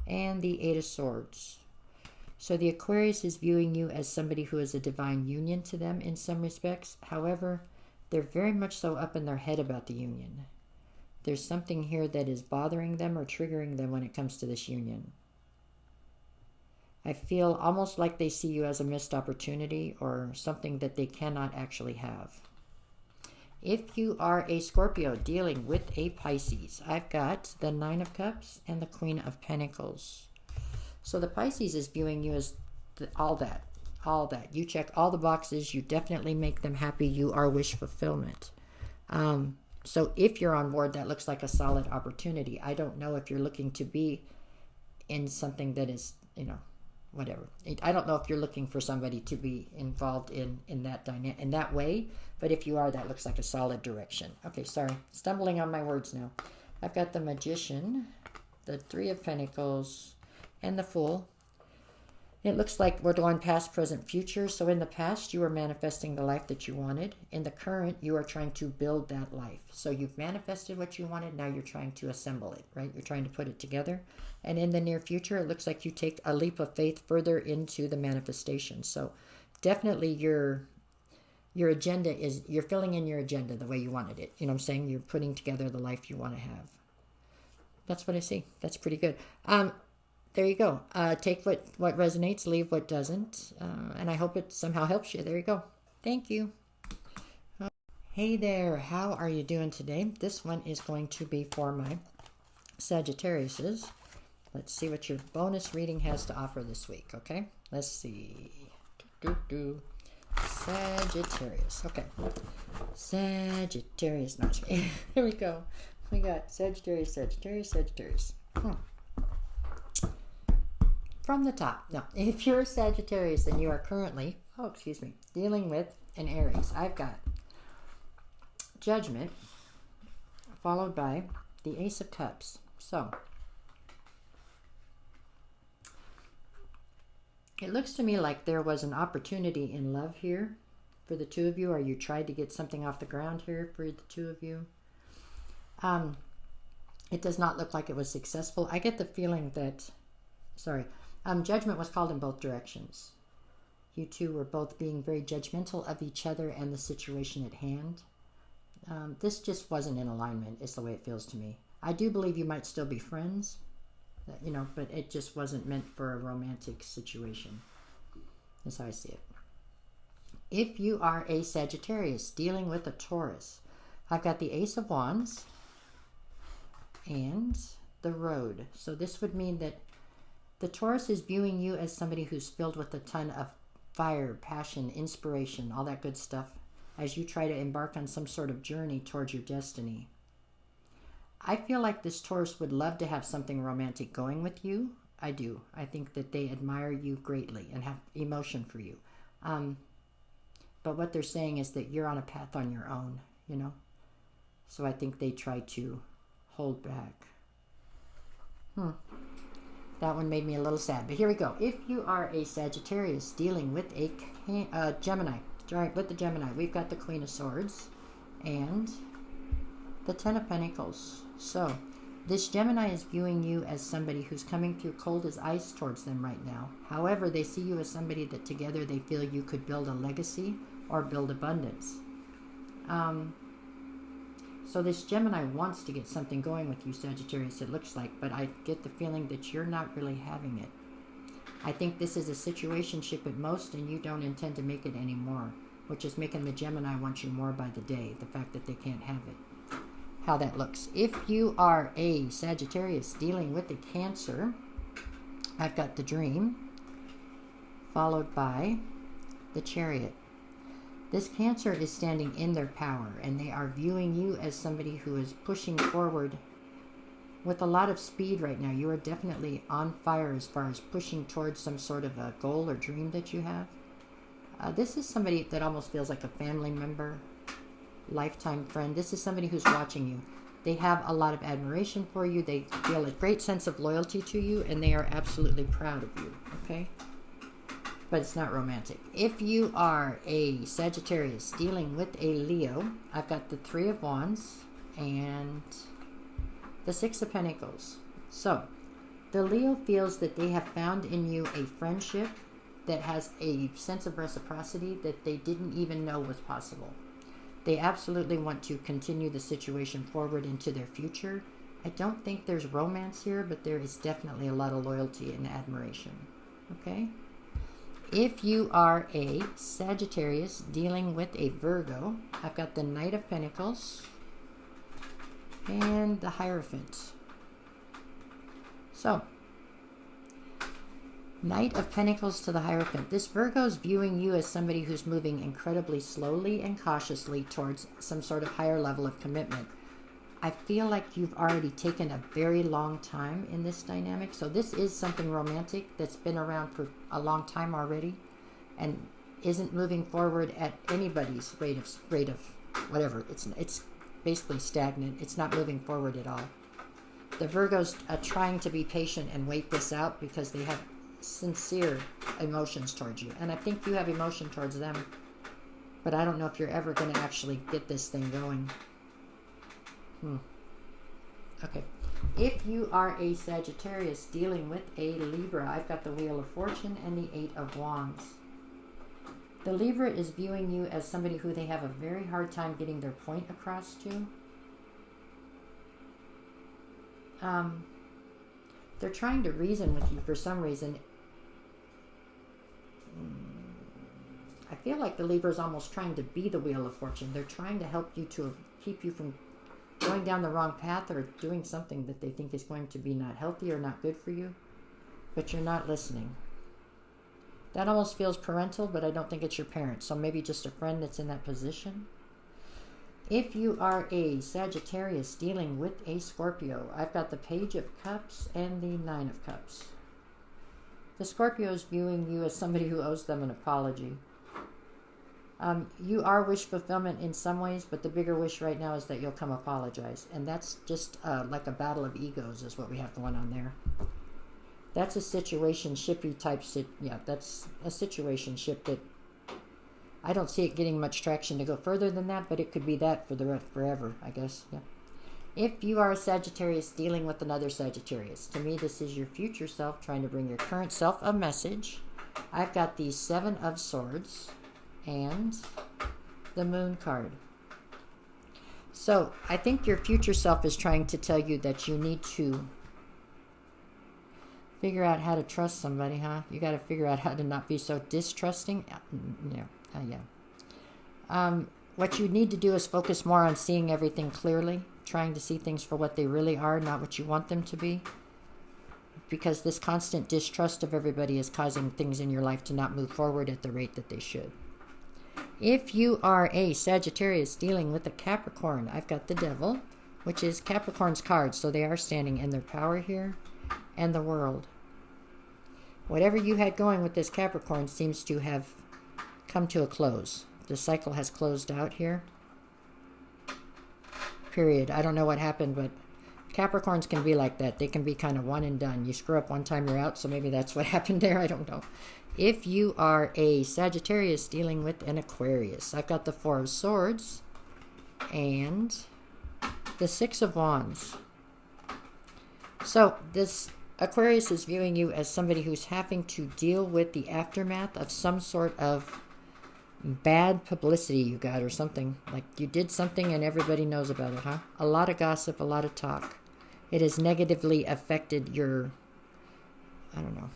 and the 8 of Swords. So the Aquarius is viewing you as somebody who is a divine union to them in some respects. However, they're very much so up in their head about the union. There's something here that is bothering them or triggering them when it comes to this union. I feel almost like they see you as a missed opportunity or something that they cannot actually have. If you are a Scorpio dealing with a Pisces, I've got the 9 of Cups and the Queen of Pentacles. So the Pisces is viewing you as all that. You check all the boxes. You definitely make them happy. You are wish fulfillment. So if you're on board, that looks like a solid opportunity. I don't know if you're looking to be in something that is, whatever. I don't know if you're looking for somebody to be involved in that way, but if you are, that looks like a solid direction. Okay, sorry, stumbling on my words now. I've got the Magician, the 3 of Pentacles, and the Fool. It looks like we're going past, present, future. So in the past, you were manifesting the life that you wanted. In the current, you are trying to build that life. So you've manifested what you wanted. Now you're trying to assemble it, right? You're trying to put it together. And in the near future, it looks like you take a leap of faith further into the manifestation. So definitely your agenda is, you're filling in your agenda the way you wanted it. You know what I'm saying? You're putting together the life you want to have. That's what I see. That's pretty good. there you go. Take what resonates, leave what doesn't. And I hope it somehow helps you. There you go. Thank you. Hey there. How are you doing today? This one is going to be for my Sagittariuses. Let's see what your bonus reading has to offer this week, okay? Let's see. Sagittarius. Okay. Sagittarius. No, here we go. We got Sagittarius, Sagittarius, Sagittarius. From the top. Now, if you're a Sagittarius and you are currently, dealing with an Aries, I've got Judgment followed by the Ace of Cups. So, it looks to me like there was an opportunity in love here for the two of you, or you tried to get something off the ground here for the two of you. It does not look like it was successful. I get the feeling that, Judgment was called in both directions. You two were both being very judgmental of each other and the situation at hand. This just wasn't in alignment, is the way it feels to me. I do believe you might still be friends, but it just wasn't meant for a romantic situation. That's how I see it. If you are a Sagittarius dealing with a Taurus, I've got the Ace of Wands and the Road. So this would mean that the Taurus is viewing you as somebody who's filled with a ton of fire, passion, inspiration, all that good stuff, as you try to embark on some sort of journey towards your destiny. I feel like this Taurus would love to have something romantic going with you. I do. I think that they admire you greatly and have emotion for you. But what they're saying is that you're on a path on your own, So I think they try to hold back. That one made me a little sad, but here we go. If you are a Sagittarius dealing with a Gemini, with the Gemini, we've got the Queen of Swords and the Ten of Pentacles. So this Gemini is viewing you as somebody who's coming through cold as ice towards them right now. However, they see you as somebody that together they feel you could build a legacy or build abundance. So this Gemini wants to get something going with you, Sagittarius, it looks like, but I get the feeling that you're not really having it. I think this is a situationship at most, and you don't intend to make it anymore, which is making the Gemini want you more by the day, the fact that they can't have it. How that looks. If you are a Sagittarius dealing with a Cancer, I've got the Dream, followed by the Chariot. This Cancer is standing in their power, and they are viewing you as somebody who is pushing forward with a lot of speed right now. You are definitely on fire as far as pushing towards some sort of a goal or dream that you have. This is somebody that almost feels like a family member, lifetime friend. This is somebody who's watching you. They have a lot of admiration for you. They feel a great sense of loyalty to you, and they are absolutely proud of you, okay? But it's not romantic. If you are a Sagittarius dealing with a Leo, I've got the Three of Wands and the Six of Pentacles. So, the Leo feels that they have found in you a friendship that has a sense of reciprocity that they didn't even know was possible. They absolutely want to continue the situation forward into their future. I don't think there's romance here, but there is definitely a lot of loyalty and admiration. Okay? If you are a Sagittarius dealing with a Virgo, I've got the Knight of Pentacles and the Hierophant. So, Knight of Pentacles to the Hierophant. This Virgo is viewing you as somebody who's moving incredibly slowly and cautiously towards some sort of higher level of commitment. I feel like you've already taken a very long time in this dynamic. So this is something romantic that's been around for a long time already and isn't moving forward at anybody's rate of whatever. It's basically stagnant. It's not moving forward at all. The Virgo's trying to be patient and wait this out because they have sincere emotions towards you. And I think you have emotion towards them. But I don't know if you're ever going to actually get this thing going. Okay. If you are a Sagittarius dealing with a Libra, I've got the Wheel of Fortune and the Eight of Wands. The Libra is viewing you as somebody who they have a very hard time getting their point across to. They're trying to reason with you for some reason. I feel like the Libra is almost trying to be the Wheel of Fortune. They're trying to help you to keep you from going down the wrong path or doing something that they think is going to be not healthy or not good for you. But you're not listening. That almost feels parental, but I don't think it's your parent. So maybe just a friend that's in that position. If you are a Sagittarius dealing with a Scorpio, I've got the Page of Cups and the Nine of Cups. The Scorpio is viewing you as somebody who owes them an apology. You are wish fulfillment in some ways, but the bigger wish right now is that you'll come apologize. And that's just like a battle of egos is what we have going on there. That's a situationshipy type, yeah, that's a situationship that I don't see it getting much traction to go further than that, but it could be that for the rest forever, I guess, yeah. If you are a Sagittarius dealing with another Sagittarius, to me this is your future self trying to bring your current self a message. I've got the Seven of Swords and the Moon card. So I think your future self is trying to tell you that you need to figure out how to trust somebody, huh? You got to figure out how to not be so distrusting. What you need to do is focus more on seeing everything clearly, trying to see things for what they really are, not what you want them to be. Because this constant distrust of everybody is causing things in your life to not move forward at the rate that they should. If you are a Sagittarius dealing with a Capricorn, I've got the Devil, which is Capricorn's card, so they are standing in their power here, and the World. Whatever you had going with this Capricorn seems to have come to a close. The cycle has closed out here. Period. I don't know what happened, but Capricorns can be like that. They can be kind of one and done. You screw up one time, you're out, so maybe that's what happened there. I don't know. If you are a Sagittarius dealing with an Aquarius, I've got the Four of Swords and the Six of Wands. So this Aquarius is viewing you as somebody who's having to deal with the aftermath of some sort of bad publicity you got or something. Like you did something and everybody knows about it, huh? A lot of gossip, a lot of talk. It has negatively affected your, I don't know,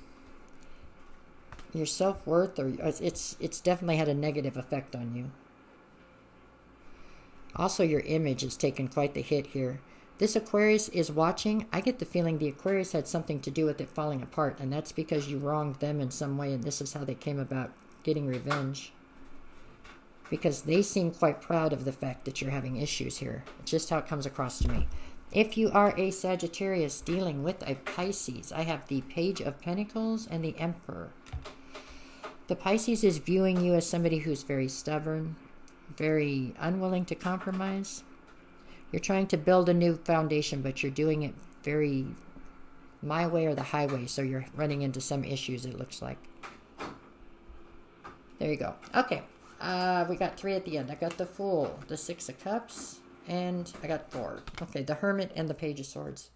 your self-worth, or it's definitely had a negative effect on you. Also, your image has taken quite the hit here. This Aquarius is watching. I get the feeling the Aquarius had something to do with it falling apart, and that's because you wronged them in some way, and this is how they came about getting revenge. Because they seem quite proud of the fact that you're having issues here. It's just how it comes across to me. If you are a Sagittarius dealing with a Pisces, I have the Page of Pentacles and the Emperor. The Pisces is viewing you as somebody who's very stubborn, very unwilling to compromise. You're trying to build a new foundation, but you're doing it very my way or the highway, so you're running into some issues, it looks like. There you go. Okay. We got 3 at the end. I got the Fool, the Six of Cups, and I got 4. Okay, the Hermit and the Page of Swords.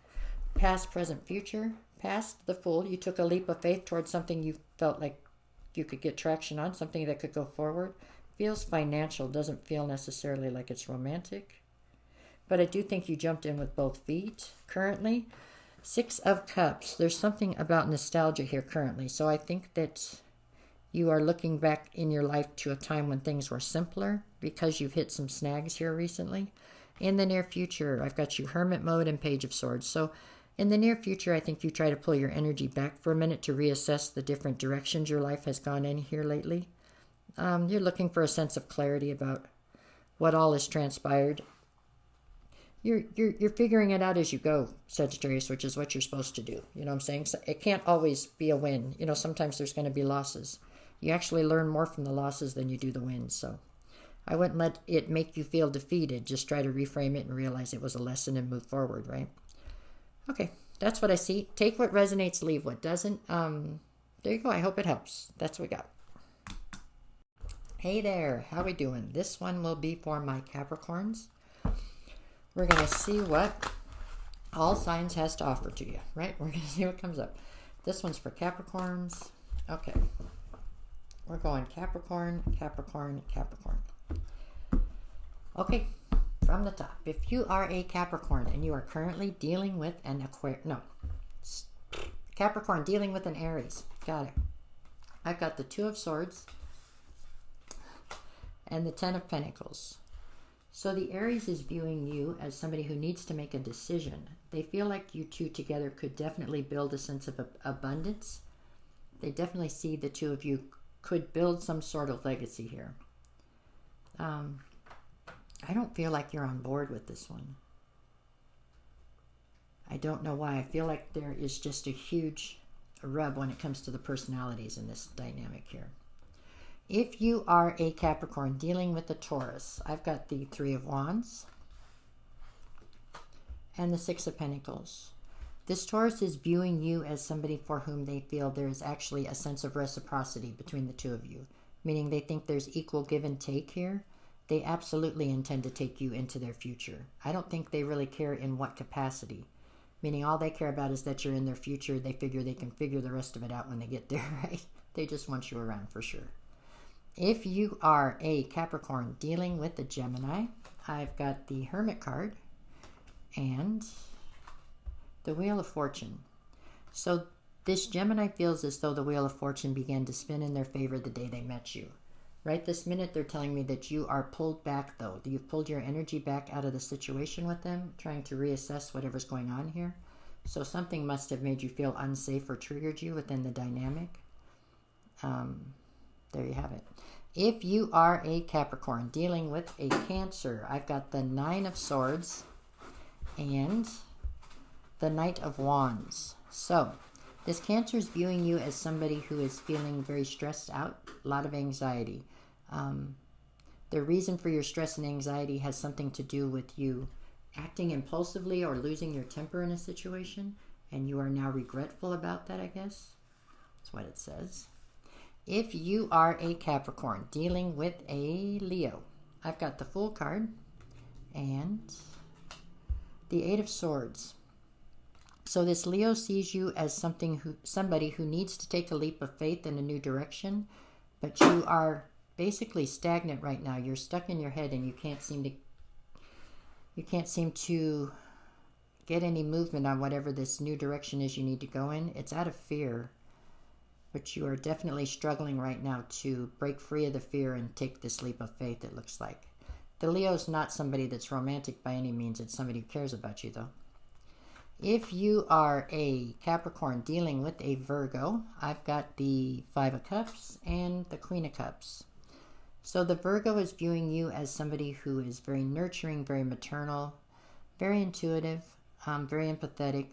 Past, present, future. Past, the Fool. You took a leap of faith towards something you felt like you could get traction on, something that could go forward. Feels financial, doesn't feel necessarily like it's romantic. But I do think you jumped in with both feet currently. Six of Cups. There's something about nostalgia here currently. So I think that you are looking back in your life to a time when things were simpler because you've hit some snags here recently. In the near future, I've got you Hermit mode and Page of Swords. So in the near future, I think you try to pull your energy back for a minute to reassess the different directions your life has gone in here lately. You're looking for a sense of clarity about what all has transpired. You're figuring it out as you go, Sagittarius, which is what you're supposed to do. You know what I'm saying? So it can't always be a win. You know, sometimes there's going to be losses. You actually learn more from the losses than you do the wins. So I wouldn't let it make you feel defeated. Just try to reframe it and realize it was a lesson and move forward, right? Okay, that's what I see. Take what resonates, leave what doesn't. There you go. I hope it helps. That's what we got. Hey there. How we doing? This one will be for my Capricorns. We're going to see what all signs has to offer to you, right? We're going to see what comes up. This one's for Capricorns. Okay. We're going Capricorn, Capricorn, Capricorn. Okay, from the top. If you are a Capricorn and you are currently dealing with an Aquarius... No. Capricorn dealing with an Aries. Got it. I've got the Two of Swords and the Ten of Pentacles. So the Aries is viewing you as somebody who needs to make a decision. They feel like you two together could definitely build a sense of abundance. They definitely see the two of you could build some sort of legacy here. I don't feel like you're on board with this one. I don't know why. I feel like there is just a huge rub when it comes to the personalities in this dynamic here. If you are a Capricorn dealing with a Taurus, I've got the Three of Wands and the Six of Pentacles. This Taurus is viewing you as somebody for whom they feel there is actually a sense of reciprocity between the two of you, meaning they think there's equal give and take here. They absolutely intend to take you into their future. I don't think they really care in what capacity, meaning all they care about is that you're in their future. They figure they can figure the rest of it out when they get there, right? They just want you around for sure. If you are a Capricorn dealing with a Gemini, I've got the Hermit card and the Wheel of Fortune. So this Gemini feels as though the Wheel of Fortune began to spin in their favor the day they met you. Right this minute, they're telling me that you are pulled back, though. You've pulled your energy back out of the situation with them, trying to reassess whatever's going on here. So something must have made you feel unsafe or triggered you within the dynamic. There you have it. If you are a Capricorn dealing with a Cancer, I've got the Nine of Swords and the Knight of Wands. So this Cancer is viewing you as somebody who is feeling very stressed out, a lot of anxiety. The reason for your stress and anxiety has something to do with you acting impulsively or losing your temper in a situation, and you are now regretful about that, I guess. That's what it says. If you are a Capricorn dealing with a Leo, I've got the Fool card and the Eight of Swords. So this Leo sees you as somebody who needs to take a leap of faith in a new direction, but you are basically stagnant right now. You're stuck in your head and you can't seem to get any movement on whatever this new direction is you need to go in. It's out of fear, but you are definitely struggling right now to break free of the fear and take this leap of faith, it looks like. The Leo's not somebody that's romantic by any means. It's somebody who cares about you, though. If you are a Capricorn dealing with a Virgo, I've got the Five of Cups and the Queen of Cups. So the Virgo is viewing you as somebody who is very nurturing, very maternal, very intuitive, very empathetic.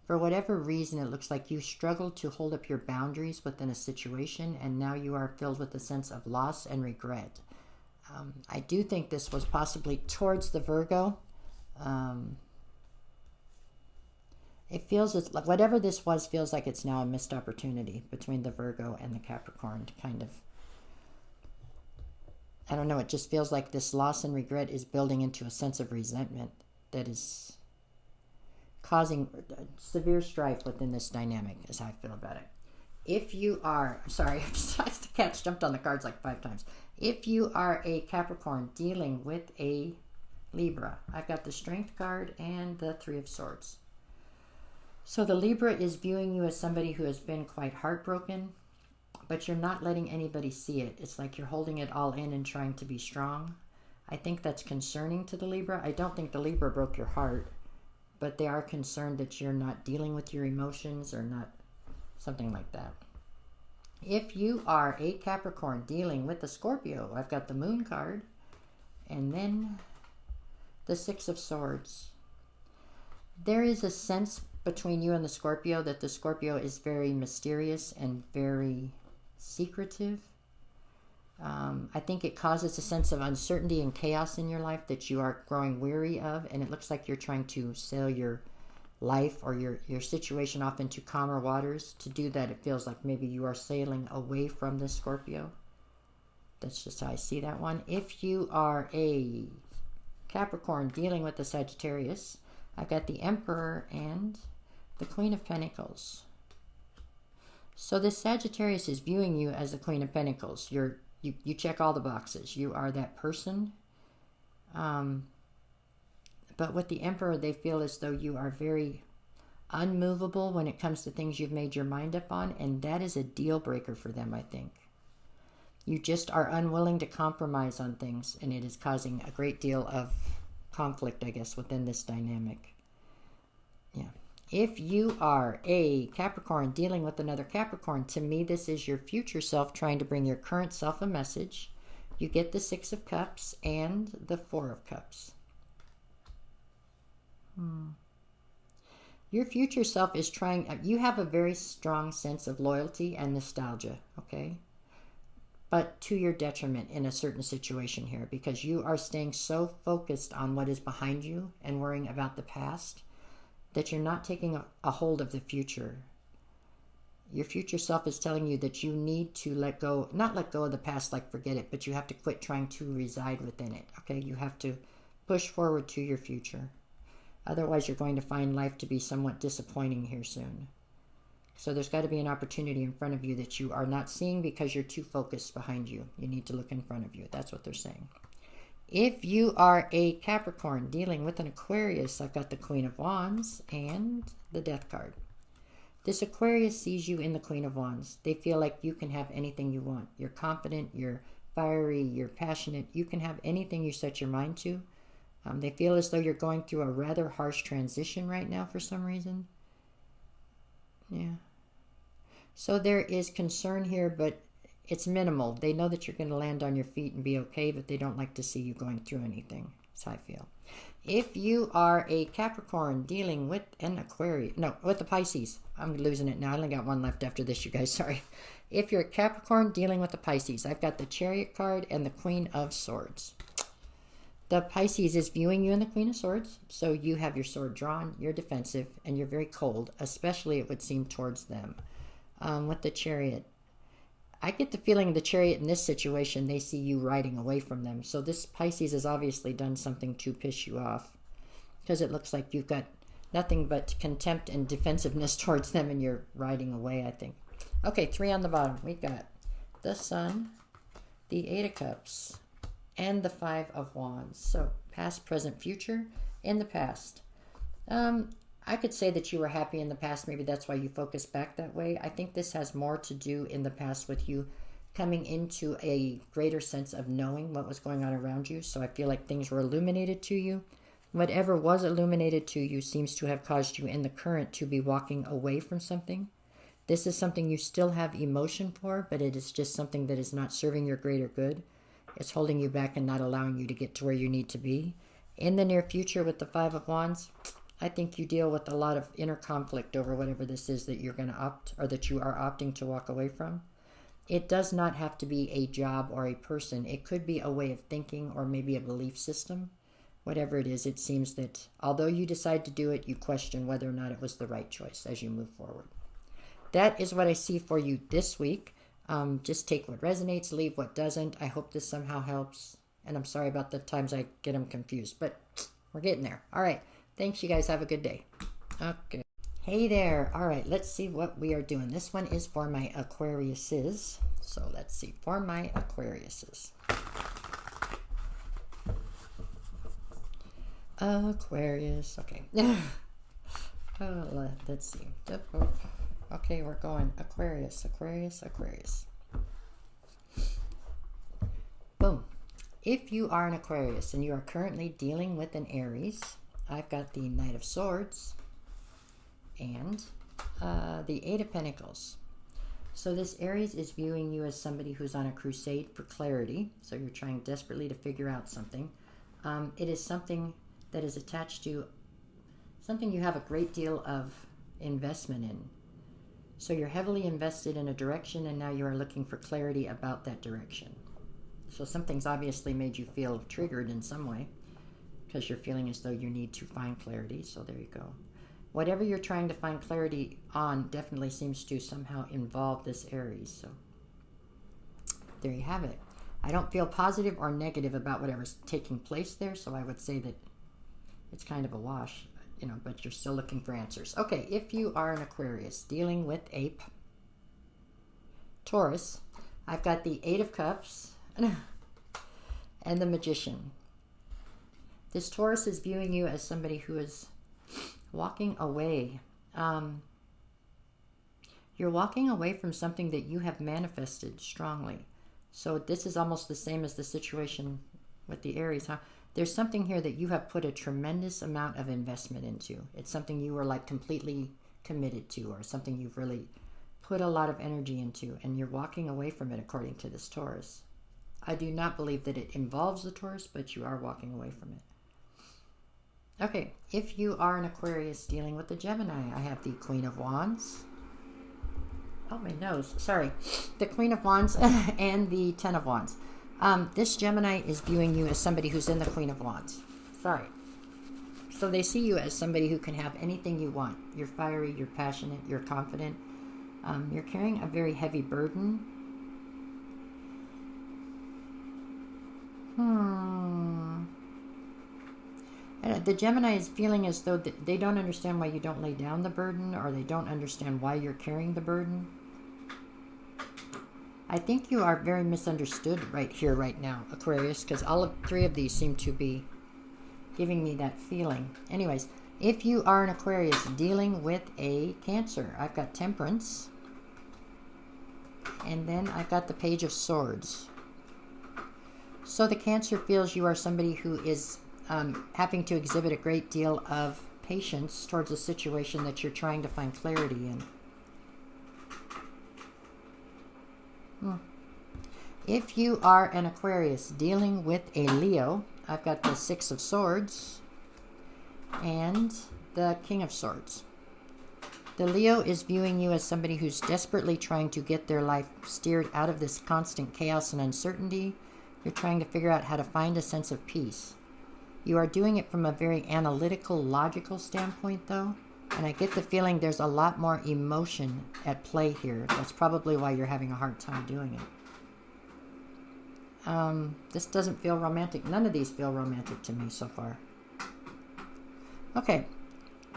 For whatever reason, it looks like you struggled to hold up your boundaries within a situation, and now you are filled with a sense of loss and regret. I do think this was possibly towards the Virgo. It feels as whatever this was feels like it's now a missed opportunity between the Virgo and the Capricorn to kind of, I don't know, it just feels like this loss and regret is building into a sense of resentment that is causing severe strife within this dynamic, is how I feel about it. If you are, sorry, the cat's jumped on the cards like 5 times. If you are a Capricorn dealing with a Libra, I've got the Strength card and the Three of Swords. So the Libra is viewing you as somebody who has been quite heartbroken, but you're not letting anybody see it. It's like you're holding it all in and trying to be strong. I think that's concerning to the Libra. I don't think the Libra broke your heart, but they are concerned that you're not dealing with your emotions or not, something like that. If you are a Capricorn dealing with a Scorpio, I've got the Moon card and then the Six of Swords. There is a sense between you and the Scorpio that the Scorpio is very mysterious and very secretive. I think it causes a sense of uncertainty and chaos in your life that you are growing weary of, and it looks like you're trying to sail your life or your situation off into calmer waters. To do that, it feels like maybe you are sailing away from the Scorpio. That's just how I see that one. If you are a Capricorn dealing with the Sagittarius, I've got the Emperor and the Queen of Pentacles. So this Sagittarius is viewing you as the Queen of Pentacles. You check all the boxes. You are that person. But with the Emperor, they feel as though you are very unmovable when it comes to things you've made your mind up on, and that is a deal breaker for them, I think. You just are unwilling to compromise on things, and it is causing a great deal of conflict, I guess, within this dynamic. Yeah. If you are a Capricorn dealing with another Capricorn, to me, this is your future self trying to bring your current self a message. You get the Six of Cups and the Four of Cups. Your future self is trying, you have a very strong sense of loyalty and nostalgia, okay? But to your detriment in a certain situation here, because you are staying so focused on what is behind you and worrying about the past that you're not taking a hold of the future. Your future self is telling you that you need to let go, not let go of the past like forget it, but you have to quit trying to reside within it, okay? You have to push forward to your future. Otherwise, you're going to find life to be somewhat disappointing here soon. So there's got to be an opportunity in front of you that you are not seeing because you're too focused behind you. You need to look in front of you. That's what they're saying. If you are a Capricorn dealing with an Aquarius, I've got the Queen of Wands and the Death card. This Aquarius sees you in the Queen of Wands. They feel like you can have anything you want. You're confident, you're fiery, you're passionate. You can have anything you set your mind to. They feel as though you're going through a rather harsh transition right now for some reason. Yeah. So there is concern here, but it's minimal. They know that you're going to land on your feet and be okay, but they don't like to see you going through anything. That's how I feel. If you are a Capricorn dealing with an Aquarius, no, with the Pisces. I'm losing it now. I only got one left after this, you guys. Sorry. If you're a Capricorn dealing with the Pisces, I've got the Chariot card and the Queen of Swords. The Pisces is viewing you in the Queen of Swords, so you have your sword drawn, you're defensive, and you're very cold, especially it would seem towards them. With the Chariot, I get the feeling the Chariot in this situation, they see you riding away from them. So this Pisces has obviously done something to piss you off, because it looks like you've got nothing but contempt and defensiveness towards them, and you're riding away, I think. Okay, 3 on the bottom. We got the Sun, the 8 of Cups, and the 5 of Wands. So past, present, future. In the past, I could say that you were happy in the past. Maybe that's why you focus back that way. I think this has more to do in the past with you coming into a greater sense of knowing what was going on around you. So I feel like things were illuminated to you. Whatever was illuminated to you seems to have caused you in the current to be walking away from something. This is something you still have emotion for, but it is just something that is not serving your greater good. It's holding you back and not allowing you to get to where you need to be. In the near future with the 5 of Wands, I think you deal with a lot of inner conflict over whatever this is that you're going to opt, or that you are opting to walk away from. It does not have to be a job or a person. It could be a way of thinking or maybe a belief system. Whatever it is, it seems that although you decide to do it, you question whether or not it was the right choice as you move forward. That is what I see for you this week. Just take what resonates, leave what doesn't. I hope this somehow helps. And I'm sorry about the times I get them confused, but we're getting there. All right. Thanks, you guys. Have a good day. Okay. Hey there. All right. Let's see what we are doing. This one is for my Aquariuses. So let's see. For my Aquariuses. Aquarius. Okay. Let's see. Okay, we're going Aquarius, Aquarius, Aquarius. Boom. If you are an Aquarius and you are currently dealing with an Aries, I've got the Knight of Swords and the 8 of Pentacles. So this Aries is viewing you as somebody who's on a crusade for clarity. So you're trying desperately to figure out something. It is something that is attached to something you have a great deal of investment in. So you're heavily invested in a direction, and now you are looking for clarity about that direction. So something's obviously made you feel triggered in some way, because you're feeling as though you need to find clarity. So there you go. Whatever you're trying to find clarity on definitely seems to somehow involve this Aries. So there you have it. I don't feel positive or negative about whatever's taking place there, so I would say that it's kind of a wash. But you're still looking for answers. Okay, if you are an Aquarius dealing with a Taurus, I've got the 8 of Cups and the Magician. This Taurus is viewing you as somebody who is walking away You're walking away from something that you have manifested strongly. So this is almost the same as the situation with the Aries, huh? There's something here that you have put a tremendous amount of investment into. It's something you were like completely committed to, or something you've really put a lot of energy into, and you're walking away from it according to this Taurus. I do not believe that it involves the Taurus, but you are walking away from it. Okay, if you are an Aquarius dealing with the Gemini, I have the Queen of Wands. Oh, my nose. Sorry. The Queen of Wands and the Ten of Wands. This Gemini is viewing you as somebody who's in the Queen of Wands. Sorry. So they see you as somebody who can have anything you want. You're fiery, you're passionate, you're confident. You're carrying a very heavy burden. The Gemini is feeling as though they don't understand why you don't lay down the burden, or they don't understand why you're carrying the burden. I think you are very misunderstood right here, right now, Aquarius, because all of three of these seem to be giving me that feeling. Anyways, if you are an Aquarius dealing with a Cancer, I've got Temperance, and then I've got the Page of Swords. So the Cancer feels you are somebody who is having to exhibit a great deal of patience towards a situation that you're trying to find clarity in. If you are an Aquarius dealing with a Leo, I've got the Six of Swords and the King of Swords. The Leo is viewing you as somebody who's desperately trying to get their life steered out of this constant chaos and uncertainty. You're trying to figure out how to find a sense of peace. You are doing it from a very analytical, logical standpoint, though. And I get the feeling there's a lot more emotion at play here. That's probably why you're having a hard time doing it. This doesn't feel romantic. None of these feel romantic to me so far. Okay.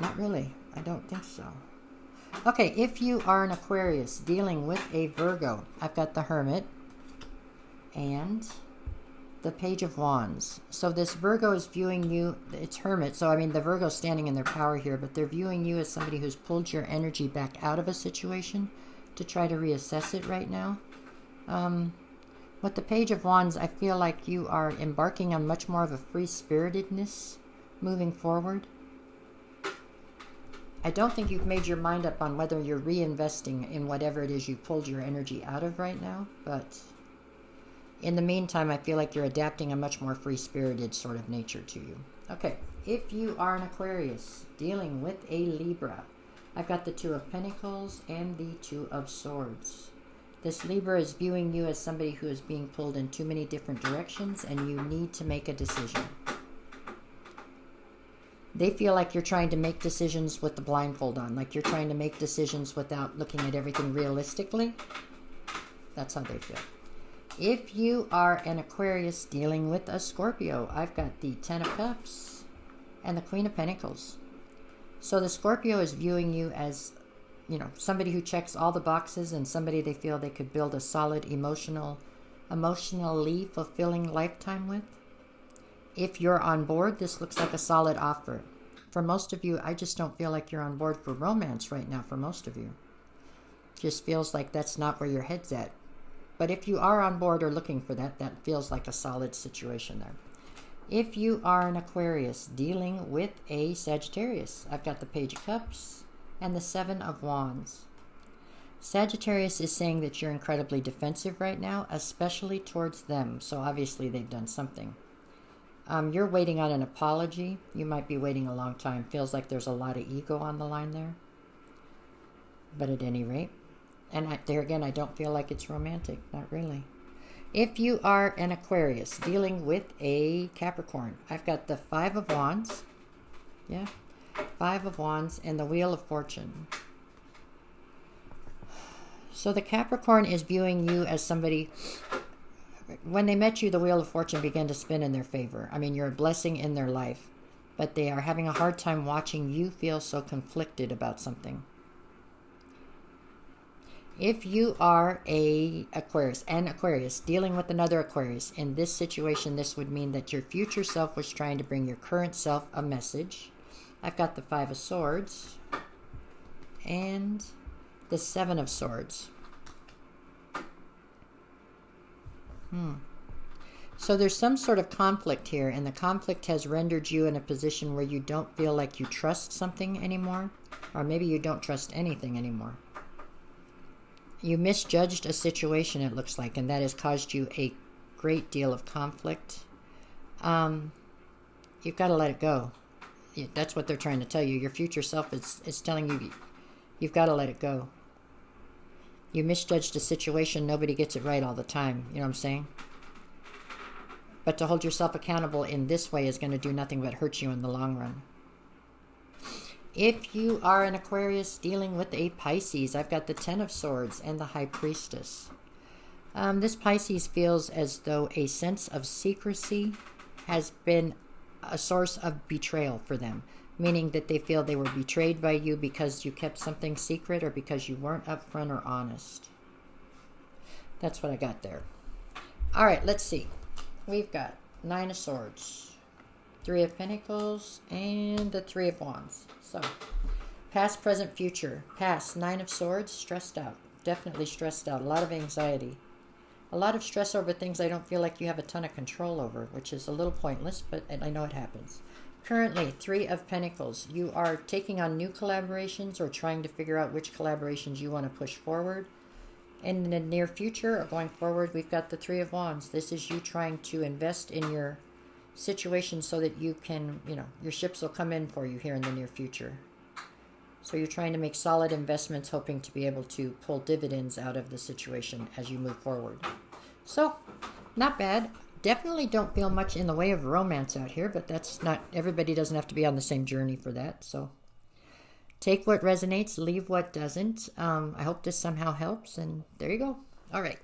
Not really. I don't think so. Okay, if you are an Aquarius dealing with a Virgo, I've got the Hermit and the Page of Wands. So this Virgo is viewing you, it's Hermit, so I mean the Virgo's standing in their power here, but they're viewing you as somebody who's pulled your energy back out of a situation to try to reassess it right now. With the Page of Wands, I feel like you are embarking on much more of a free-spiritedness moving forward. I don't think you've made your mind up on whether you're reinvesting in whatever it is you pulled your energy out of right now, but in the meantime, I feel like you're adapting a much more free-spirited sort of nature to you. Okay, if you are an Aquarius dealing with a Libra, I've got the Two of Pentacles and the Two of Swords. This Libra is viewing you as somebody who is being pulled in too many different directions, and you need to make a decision. They feel like you're trying to make decisions with the blindfold on, like you're trying to make decisions without looking at everything realistically. That's how they feel. If you are an Aquarius dealing with a Scorpio, I've got the Ten of Cups and the Queen of Pentacles. So the Scorpio is viewing you as, you know, somebody who checks all the boxes and somebody they feel they could build a solid emotionally fulfilling lifetime with. If you're on board, this looks like a solid offer. For most of you, I just don't feel like you're on board for romance right now for most of you. Just feels like that's not where your head's at. But if you are on board or looking for that, that feels like a solid situation there. If you are an Aquarius dealing with a Sagittarius, I've got the Page of Cups and the Seven of Wands. Sagittarius is saying that you're incredibly defensive right now, especially towards them. So obviously they've done something. You're waiting on an apology. You might be waiting a long time. Feels like there's a lot of ego on the line there. But at any rate, and there again, I don't feel like it's romantic. Not really. If you are an Aquarius dealing with a Capricorn, I've got the Five of Wands. Yeah. Five of Wands and the Wheel of Fortune. So the Capricorn is viewing you as somebody, when they met you, the Wheel of Fortune began to spin in their favor. I mean, you're a blessing in their life, but they are having a hard time watching you feel so conflicted about something. If you are an Aquarius dealing with another Aquarius, in this situation, this would mean that your future self was trying to bring your current self a message. I've got the Five of Swords and the Seven of Swords. So there's some sort of conflict here, and the conflict has rendered you in a position where you don't feel like you trust something anymore, or maybe you don't trust anything anymore. You misjudged a situation, it looks like, and that has caused you a great deal of conflict. You've got to let it go. That's what they're trying to tell you. Your future self is telling you you've got to let it go. You misjudged a situation. Nobody gets it right all the time. You know what I'm saying? But to hold yourself accountable in this way is going to do nothing but hurt you in the long run. If you are an Aquarius dealing with a Pisces, I've got the Ten of Swords and the High Priestess. This Pisces feels as though a sense of secrecy has been a source of betrayal for them, meaning that they feel they were betrayed by you because you kept something secret or because you weren't upfront or honest. That's what I got there. All right, let's see. We've got Nine of Swords, Three of Pentacles, and the Three of Wands. So, past, present, future. Past, Nine of Swords, stressed out. Definitely stressed out. A lot of anxiety. A lot of stress over things I don't feel like you have a ton of control over, which is a little pointless, but I know it happens. Currently, Three of Pentacles. You are taking on new collaborations or trying to figure out which collaborations you want to push forward. In the near future or going forward, we've got the Three of Wands. This is you trying to invest in your situation so that you can, your ships will come in for you here in the near future. So you're trying to make solid investments, hoping to be able to pull dividends out of the situation as you move forward. So, not bad. Definitely don't feel much in the way of romance out here, but that's not, everybody doesn't have to be on the same journey for that. So, take what resonates, leave what doesn't. I hope this somehow helps, and there you go. All right.